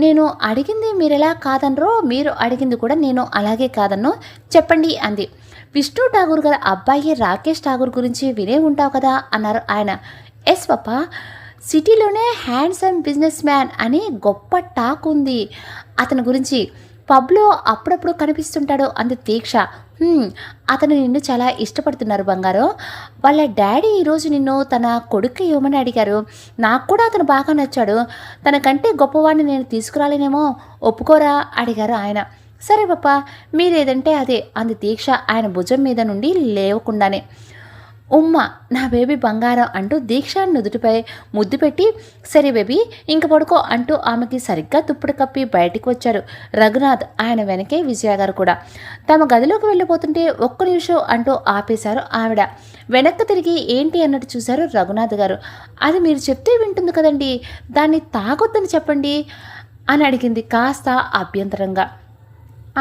నేను అడిగింది మీరెలా కాదనరో, మీరు అడిగింది కూడా నేను అలాగే కాదన్నో చెప్పండి అంది. విష్ణు ఠాగూర్ గారి అబ్బాయి రాకేష్ ఠాగూర్ గురించి వినే ఉంటావు కదా అన్నారు ఆయన. ఎస్ పప్పా, సిటీలోనే హ్యాండ్సమ్ బిజినెస్ మ్యాన్ అని గొప్ప టాక్ ఉంది అతని గురించి, పబ్లో అప్పుడప్పుడు కనిపిస్తుంటాడు అంది దీక్ష. అతను నిన్ను చాలా ఇష్టపడుతున్నారు బంగారు, వాళ్ళ డాడీ ఈరోజు నిన్ను తన కొడుకు ఇవ్వమని అడిగారు, నాకు కూడా అతను బాగా నచ్చాడు, తనకంటే గొప్పవాడిని నేను తీసుకురాలేనేమో, ఒప్పుకోరా అడిగారు ఆయన. సరే పప్ప మీరేదంటే అదే అంది దీక్ష ఆయన భుజం మీద నుండి లేవకుండానే. ఉమ్మ నా బేబీ బంగారం అంటూ దీక్ష నుదుటిపై ముద్దు పెట్టి సరే బేబీ ఇంక పడుకో అంటూ ఆమెకి సరిగ్గా దుప్పటి కప్పి బయటికి వచ్చారు రఘునాథ్. ఆయన వెనకే విజయ గారు కూడా. తమ గదిలోకి వెళ్ళిపోతుంటే ఒక్క నిమిషం అంటూ ఆపేశారు ఆవిడ. వెనక్కి తిరిగి ఏంటి అన్నట్టు చూశారు రఘునాథ్ గారు. అది మీరు చెప్తే వింటుంది కదండి, దాన్ని తాగొద్దని చెప్పండి అని అడిగింది కాస్త అభ్యంతరంగా.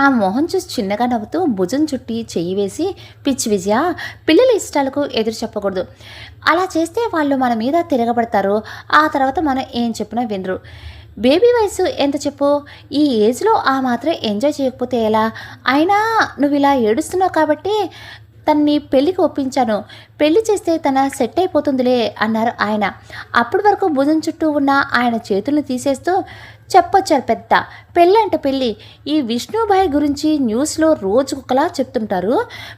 ఆ మొహం చూసి చిన్నగా నవ్వుతూ భుజం చుట్టి చెయ్యి వేసి పిచ్చి విజయ, పిల్లల ఇష్టాలకు ఎదురు చెప్పకూడదు, అలా చేస్తే వాళ్ళు మన మీద తిరగబడతారు, ఆ తర్వాత మనం ఏం చెప్పినా వినరు. బేబీ వయసు ఎంత చెప్పు, ఈ ఏజ్లో ఆ మాత్రం ఎంజాయ్ చేయకపోతే ఎలా, అయినా నువ్వు ఇలా ఏడుస్తున్నావు కాబట్టి తనని పెళ్ళికి ఒప్పించాను, పెళ్లి చేస్తే తన సెట్ అయిపోతుందిలే అన్నారు ఆయన. అప్పటి వరకు భుజం చుట్టూ ఉన్న ఆయన చేతులను తీసేస్తూ చెప్పొచ్చారు పెద్ద, పెళ్ళి అంటే పెళ్ళి, ఈ విష్ణుభాయ్ గురించి న్యూస్లో రోజుకొకలా చెప్తుంటారు,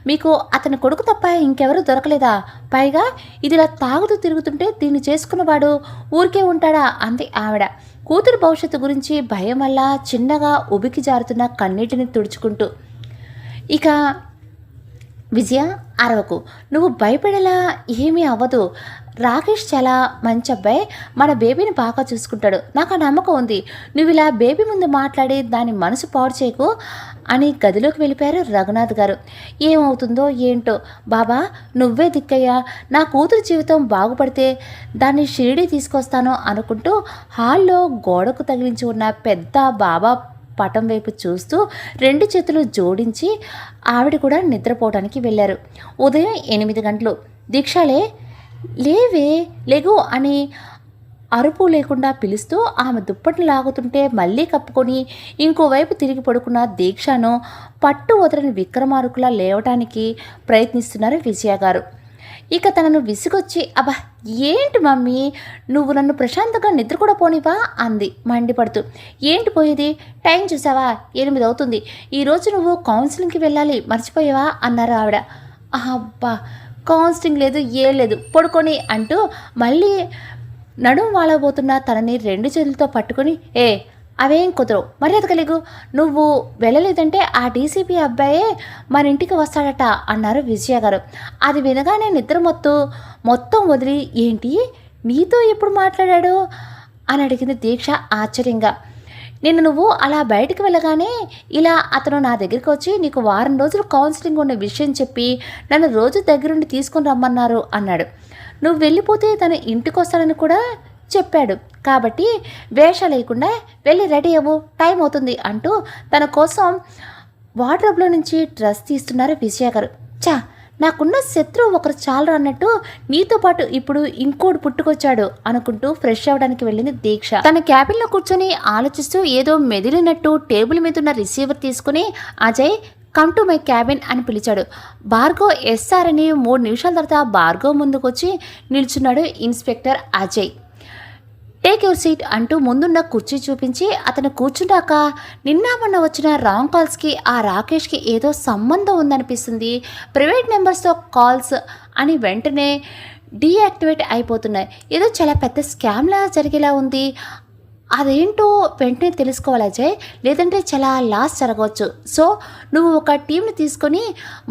మీకు అతని కొడుకు తప్ప ఇంకెవరూ దొరకలేదా, పైగా ఇదిలా తాగుతూ తిరుగుతుంటే దీన్ని చేసుకున్నవాడు ఊరికే ఉంటాడా అంది ఆవిడ. కూతురు భవిష్యత్తు గురించి భయం వల్ల చిన్నగా ఉబికి జారుతున్న కన్నీటిని తుడుచుకుంటూ. ఇక విజయ, అరవకు, నువ్వు భయపడేలా ఏమీ అవ్వదు. రాకేష్ చాలా మంచి అబ్బాయి, మన బేబీని బాగా చూసుకుంటాడు, నాకు ఆ నమ్మకం ఉంది. నువ్వు ఇలా బేబీ ముందు మాట్లాడి దాని మనసు పాడు చేయకు అని గదిలోకి వెళ్ళిపోయారు రఘునాథ్ గారు. ఏమవుతుందో ఏంటో బాబా, నువ్వే దిక్కయ్యా, నా కూతురు జీవితం బాగుపడితే దాన్ని షిరిడి తీసుకొస్తాను అనుకుంటూ హాల్లో గోడకు తగిలించి ఉన్న పెద్ద బాబా పటం వైపు చూస్తూ 2 చేతులు జోడించి ఆవిడ కూడా నిద్రపోవడానికి వెళ్ళారు. ఉదయం 8 గంటలు. దీక్షలే, లేవే, లెగు అని అరుపు లేకుండా పిలుస్తూ ఆమె దుప్పట్లు లాగుతుంటే మళ్ళీ కప్పుకొని ఇంకోవైపు తిరిగి పడుకున్న దీక్షను పట్టు వదలని విక్రమార్కులా లేవటానికి ప్రయత్నిస్తున్నారు విజయ గారు. ఇక తనను విసుగొచ్చి, అబ్బా ఏంటి మమ్మీ, నువ్వు నన్ను ప్రశాంతంగా నిద్ర కూడా పోనివా అంది మండిపడుతూ. ఏంటి పోయేది, టైం చూసావా, 8 అవుతుంది, ఈరోజు నువ్వు కౌన్సిలింగ్కి వెళ్ళాలి, మర్చిపోయావా అన్నారు ఆవిడ. అబ్బా, కౌన్సిలింగ్ లేదు, ఏం లేదు, పడుకొని అంటూ మళ్ళీ నడుము వాలబోతున్న తనని 2 చేతులతో పట్టుకొని, అవేం కుదరవు, మర్యాద కలిగు, నువ్వు వెళ్ళలేదంటే ఆ డీసీపీ అబ్బాయే మన ఇంటికి వస్తాడట అన్నారు విజయ గారు. అది వినగానే నిద్ర మొత్తం వదిలి, ఏంటి నీతో ఎప్పుడు మాట్లాడాడు అని అడిగింది దీక్ష ఆశ్చర్యంగా. నిన్ను నువ్వు అలా బయటికి వెళ్ళగానే ఇలా అతను నా దగ్గరికి వచ్చి నీకు వారం రోజులు కౌన్సిలింగ్ ఉన్న విషయం చెప్పి నన్ను రోజు దగ్గరుండి తీసుకొని రమ్మన్నారు అన్నాడు. నువ్వు వెళ్ళిపోతే తన ఇంటికి వస్తాడని కూడా చెప్పాడు, కాబట్టి వేష లేకుండా వెళ్ళి రెడీ అవ్వు, టైం అవుతుంది అంటూ తన కోసం వార్డ్రోబ్లో నుంచి డ్రెస్ తీస్తున్నారు విజయ గారు. నాకున్న శత్రువు ఒకరు చాలరు అన్నట్టు నీతో పాటు ఇప్పుడు ఇంకోటి పుట్టుకొచ్చాడు అనుకుంటూ ఫ్రెష్ అవ్వడానికి వెళ్ళింది దీక్ష. తన క్యాబిన్లో కూర్చొని ఆలోచిస్తూ ఏదో మెదిలినట్టు టేబుల్ మీద ఉన్న రిసీవర్ తీసుకుని, Ajay come to my cabin అని పిలిచాడు. భార్గవ్ ఎస్ఆర్ అని 3 నిమిషాల తర్వాత భార్గవ్ ముందుకొచ్చి నిల్చున్నాడు inspector Ajay. Take your seat అంటూ ముందున్న కుర్చీ చూపించి అతను కూర్చున్నాక, నిన్న మొన్న వచ్చిన రాంగ్ కాల్స్కి ఆ రాకేష్కి ఏదో సంబంధం ఉందనిపిస్తుంది, ప్రైవేట్ నెంబర్స్తో కాల్స్ అని వెంటనే డీయాక్టివేట్ అయిపోతున్నాయి, ఏదో చాలా పెద్ద స్కామ్లా జరిగేలా ఉంది, అదేంటో వెంటనే తెలుసుకోవాలి అజయ్, లేదంటే చాలా లాస్ జరగవచ్చు. సో నువ్వు ఒక టీంని తీసుకొని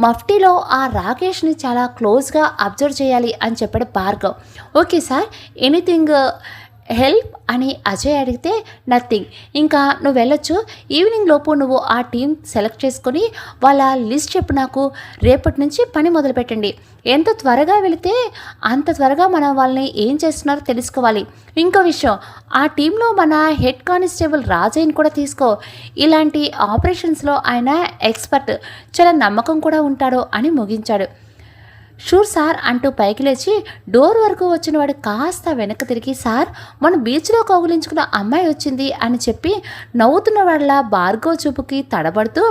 మఫ్టీలో ఆ రాకేష్ని చాలా క్లోజ్గా అబ్జర్వ్ చేయాలి అని చెప్పాడు Bhargav. Okay sir, anything help అని అజయ్ అడిగితే, నథింగ్, ఇంకా నువ్వు వెళ్ళొచ్చు, ఈవినింగ్ లోపు నువ్వు ఆ టీం సెలెక్ట్ చేసుకొని వాళ్ళ లిస్ట్ చెప్పు, నాకు రేపటి నుంచి పని మొదలుపెట్టండి, ఎంత త్వరగా వెళితే అంత త్వరగా మనం వాళ్ళని ఏం చేస్తున్నారో తెలుసుకోవాలి. ఇంకో విషయం, ఆ టీంలో మన హెడ్ కానిస్టేబుల్ రాజయ్యని కూడా తీసుకో, ఇలాంటి ఆపరేషన్స్లో ఆయన ఎక్స్పర్ట్, చాలా నమ్మకం కూడా ఉంటాడు అని ముగించాడు. షూర్ సార్ అంటూ పైకి లేచి డోర్ వరకు వచ్చిన వాడు కాస్త వెనక్కి తిరిగి, సార్ మన బీచ్లో కౌగులించుకున్న అమ్మాయి వచ్చింది అని చెప్పి నవ్వుతున్న వాళ్ళ భార్గవ్ చూపుకి తడబడుతూ,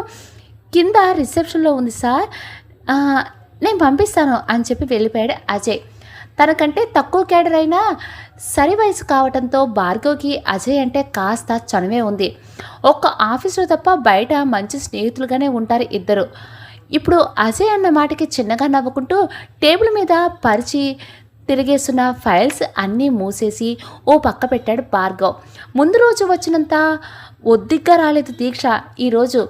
కింద రిసెప్షన్లో ఉంది సార్, నేను పంపిస్తాను అని చెప్పి వెళ్ళిపోయాడు అజయ్. తనకంటే తక్కువ క్యాడర్ అయినా సరి వయసు కావడంతో భార్గవ్కి అజయ్ అంటే కాస్త చనువే ఉంది. ఒక్క ఆఫీసులో తప్ప బయట మంచి స్నేహితులుగానే ఉంటారు ఇద్దరు. ఇప్పుడు అజయ్ అన్న మాటకి చిన్నగా నవ్వుకుంటూ టేబుల్ మీద పరిచి తిరిగేస్తున్న ఫైల్స్ అన్నీ మూసేసి ఓ పక్క పెట్టాడు భార్గవ్. ముందు రోజు వచ్చినంత ఒద్దిగ్గా రాలేదు దీక్ష. ఈరోజు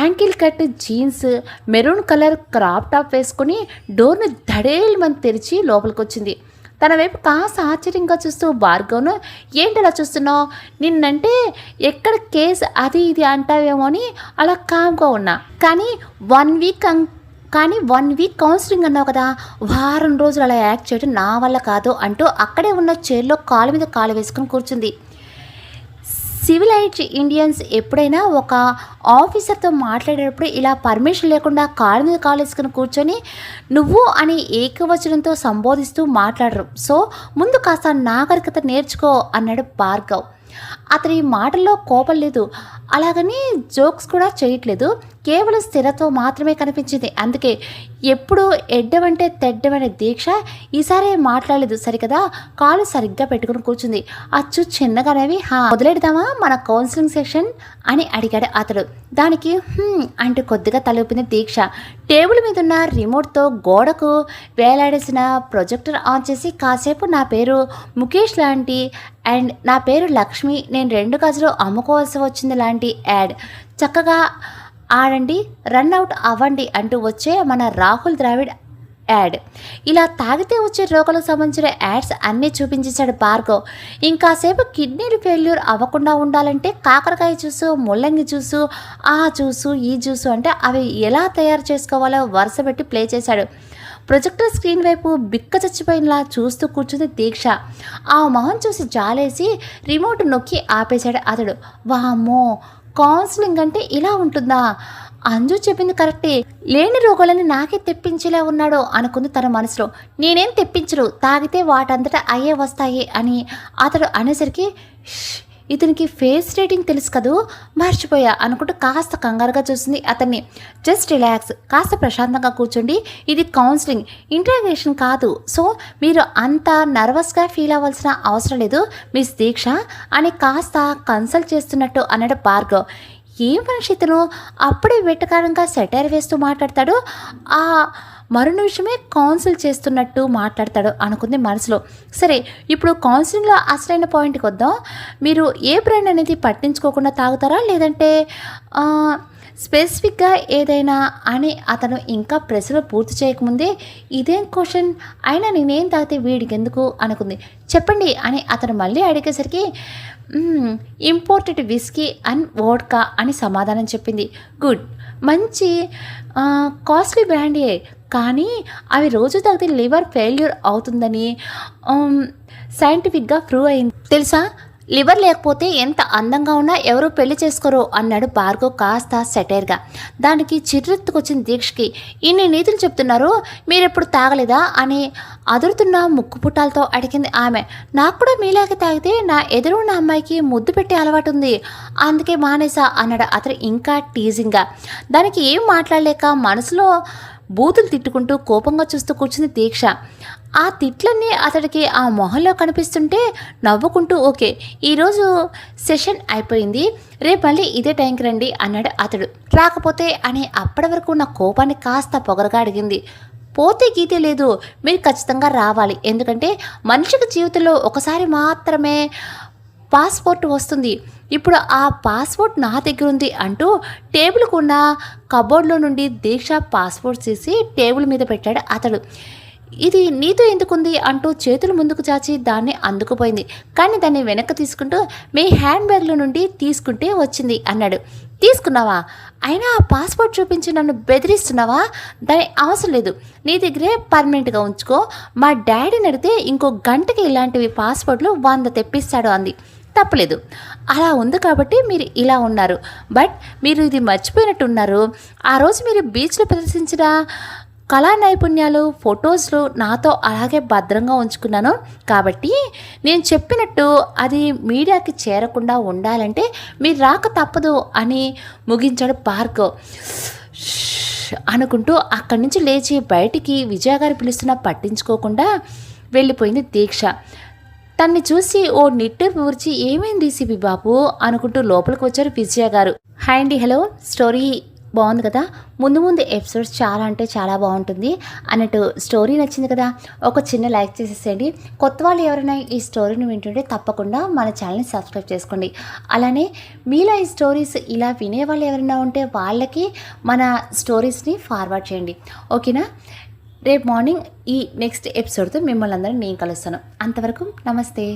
ankle cut jeans, maroon colour crop top వేసుకుని డోర్ని ధడేల్మని తెరిచి లోపలికి వచ్చింది. తన వైపు కాస్త ఆశ్చర్యంగా చూస్తూ భార్గవ్ను, ఏంటలా చూస్తున్నావు, నిన్నంటే ఎక్కడ కేసు అది ఇది అంటావేమో అని అలా కామ్గా ఉన్నా, కానీ 1 వీక్ కౌన్సిలింగ్ అన్నావు కదా, వారం రోజులు అలా యాక్ట్ చేయడం నా వల్ల కాదు అంటూ అక్కడే ఉన్న చైర్లో కాలు మీద కాలు వేసుకుని కూర్చుంది. సివిలైజ్డ్ ఇండియన్స్ ఎప్పుడైనా ఒక ఆఫీసర్తో మాట్లాడేటప్పుడు ఇలా పర్మిషన్ లేకుండా కాలు మీద కాలు వేసుకుని కూర్చొని నువ్వు అని ఏకవచనంతో సంబోధిస్తూ మాట్లాడరు. సో ముందు కాస్త నాగరికత నేర్చుకో అన్నాడు భార్గవ్. అతని మాటల్లో కోపం లేదు, అలాగని జోక్స్ కూడా చేయట్లేదు, కేవలం స్థిరత్వం మాత్రమే కనిపించింది. అందుకే ఎప్పుడు ఎడ్డవంటే తెడ్డమనే దీక్ష ఈసారి మాట్లాడలేదు సరికదా, కాలు సరిగ్గా పెట్టుకుని కూర్చుంది. అచ్చు చిన్నగానేవి. మొదలెడదామా మన కౌన్సిలింగ్ సెక్షన్ అని అడిగాడు అతడు. దానికి అంటూ కొద్దిగా తలూపింది దీక్ష. టేబుల్ మీద ఉన్న రిమోట్తో గోడకు వేలాడేసిన ప్రొజెక్టర్ ఆన్ చేసి కాసేపు నా పేరు ముఖేష్ లాంటి అండ్ నా పేరు లక్ష్మి, నేను 2 గజాలు అమ్ముకోవాల్సి వచ్చింది లాంటి యాడ్ చక్కగా ఆడండి, రన్ అవుట్ అవ్వండి అంటూ వచ్చే మన రాహుల్ ద్రావిడ్ యాడ్. ఇలా తాగితే వచ్చే రోగాలకు సంబంధించిన యాడ్స్ అన్నీ చూపించేశాడు భార్గవ్. ఇంకాసేపు కిడ్నీలు ఫెయిల్యూర్ అవ్వకుండా ఉండాలంటే కాకరకాయ జ్యూసు, ముల్లంగి జ్యూసు, ఆ జ్యూసు ఈ జ్యూసు అంటే అవి ఎలా తయారు చేసుకోవాలో వరుస పెట్టి ప్లే చేశాడు. ప్రొజెక్టర్ స్క్రీన్ వైపు బిక్క చచ్చిపోయినలా చూస్తూ కూర్చుంది దీక్ష. ఆ మొహం చూసి జాలేసి రిమోట్ నొక్కి ఆపేశాడు అతడు. వామ్మో, కౌన్సిలింగ్ అంటే ఇలా ఉంటుందా? అంజు చెప్పింది కరెక్టే, లేని రోగాలని నాకే తెప్పించేలా ఉన్నాడో అనుకుంది తన మనసులో. నేనేం తెప్పించరు, తాగితే వాటంతటా అయ్యే వస్తాయి అని అతడు అనేసరికి ఇతనికి ఫేస్ రేటింగ్ తెలుసు కదూ, మర్చిపోయా అనుకుంటూ కాస్త కంగారుగా చూసింది అతన్ని. జస్ట్ రిలాక్స్, కాస్త ప్రశాంతంగా కూర్చోండి, ఇది కౌన్సిలింగ్, ఇంటరాగేషన్ కాదు, సో మీరు అంత నర్వస్గా ఫీల్ అవ్వాల్సిన అవసరం లేదు మిస్ దీక్ష అని కాస్త కన్సల్ట్ చేస్తున్నట్టు అన్నాడు భార్గవ్. ఏం మనిషి ఇతను అప్పుడే వెటకారంగా సెటైర్ వేస్తూ మాట్లాడతాడు, ఆ మరో నిమిషమే కౌన్సిల్ చేస్తున్నట్టు మాట్లాడతాడు అనుకుంది మనసులో. సరే, ఇప్పుడు కౌన్సిలింగ్లో అసలైన పాయింట్కి వద్దాం. మీరు ఏ బ్రాండ్ అనేది పట్టించుకోకుండా తాగుతారా, లేదంటే స్పెసిఫిక్గా ఏదైనా అని అతను ఇంకా ప్రశ్నలు పూర్తి చేయకముందే ఇదేం క్వశ్చన్, అయినా నేనేం తాగితే వీడికి ఎందుకు అనుకుంది. చెప్పండి అని అతను మళ్ళీ అడిగేసరికి ఇంపోర్టెడ్ విస్కీ అండ్ వోడ్కా అని సమాధానం చెప్పింది. గుడ్, మంచి కాస్ట్లీ బ్రాండే, కానీ అవి రోజు తాగితే లివర్ ఫెయిల్యూర్ అవుతుందని సైంటిఫిక్గా ప్రూవ్ అయింది తెలుసా. లివర్ లేకపోతే ఎంత అందంగా ఉన్నా ఎవరూ పెళ్లి చేసుకోరు అన్నాడు భార్గవ్ కాస్త సెటైర్గా. దానికి చిర్రెత్తుకొచ్చింది దీక్షకి. ఇన్ని నీతులు చెప్తున్నారు, మీరెప్పుడు తాగలేదా అని అదురుతున్న ముక్కు పుట్టాలతో అడిగింది ఆమె. నాకు కూడా మీలాగే తాగితే నా ఎదురున్న అమ్మాయికి ముద్దు పెట్టే అలవాటు ఉంది, అందుకే మానేసా అన్నాడు అతను ఇంకా టీజింగ్గా. దానికి ఏం మాట్లాడలేక మనసులో బూతులు తిట్టుకుంటూ కోపంగా చూస్తూ కూర్చుంది దీక్ష. ఆ తిట్లన్నీ అతడికి ఆ మొహంలో కనిపిస్తుంటే నవ్వుకుంటూ ఓకే, ఈరోజు సెషన్ అయిపోయింది, రేపు మళ్ళీ ఇదే టైంకి రండి అన్నాడు అతడు. రాకపోతే అని అప్పటి వరకు ఉన్న కోపాన్ని కాస్త పొగరగా అడిగింది. పోతే గీతే లేదు, మీరు ఖచ్చితంగా రావాలి, ఎందుకంటే మనిషికి జీవితంలో ఒకసారి మాత్రమే పాస్పోర్ట్ వస్తుంది, ఇప్పుడు ఆ పాస్పోర్ట్ నా దగ్గర ఉంది అంటూ టేబుల్కు ఉన్న కబోర్డ్లో నుండి దీక్ష పాస్పోర్ట్ తీసి టేబుల్ మీద పెట్టాడు అతడు. ఇది నీతో ఎందుకుంది అంటూ చేతులు ముందుకు చాచి దాన్ని అందుకుపోయింది, కానీ దాన్ని వెనక్కి తీసుకుంటూ మీ హ్యాండ్ బ్యాగ్లో నుండి తీసుకుంటే వచ్చింది అన్నాడు. తీసుకున్నావా? అయినా ఆ పాస్పోర్ట్ చూపించి నన్ను బెదిరిస్తున్నావా? దాని అవసరం లేదు, నీ దగ్గరే పర్మనెంట్గా ఉంచుకో, మా డాడీని అడిగితే ఇంకో గంటకి ఇలాంటివి పాస్పోర్ట్లు 100 తెప్పిస్తాడు అంది. తప్పలేదు, అలా ఉంది కాబట్టి మీరు ఇలా ఉన్నారు, బట్ మీరు ఇది మర్చిపోయినట్టున్నారు. ఆ రోజు మీరు బీచ్లో ప్రదర్శించిన కళా నైపుణ్యాలు ఫొటోస్లు నాతో అలాగే భద్రంగా ఉంచుకున్నాను, కాబట్టి నేను చెప్పినట్టు అది మీడియాకి చేరకుండా ఉండాలంటే మీరు రాక తప్పదు అని ముగించాడు భార్గవ్. అనుకుంటూ అక్కడి నుంచి లేచి బయటికి విజయ గారు పిలుస్తున్నా పట్టించుకోకుండా వెళ్ళిపోయింది దీక్ష. తన్ని చూసి ఓ నిట్టూర్పు ఊర్చి ఏమైంది సిబి బాబు అనుకుంటూ లోపలికి వచ్చారు విజయ గారు. హాయ్ అండి, హలో. స్టోరీ బాగుంది కదా, ముందు ముందు ఎపిసోడ్స్ చాలా అంటే చాలా బాగుంటుంది అన్నట్టు స్టోరీ నచ్చింది కదా, ఒక చిన్న లైక్ చేసేసేయండి. కొత్త వాళ్ళు ఎవరైనా ఈ స్టోరీని వింటుంటే తప్పకుండా మన ఛానల్ని సబ్స్క్రైబ్ చేసుకోండి. అలానే మీలో ఈ స్టోరీస్ ఇలా వినేవాళ్ళు ఎవరైనా ఉంటే వాళ్ళకి మన స్టోరీస్ని ఫార్వర్డ్ చేయండి, ఓకేనా. రేపు మార్నింగ్ ఈ నెక్స్ట్ ఎపిసోడ్తో మిమ్మల్ని అందరం నేను కలుస్తాను. అంతవరకు నమస్తే.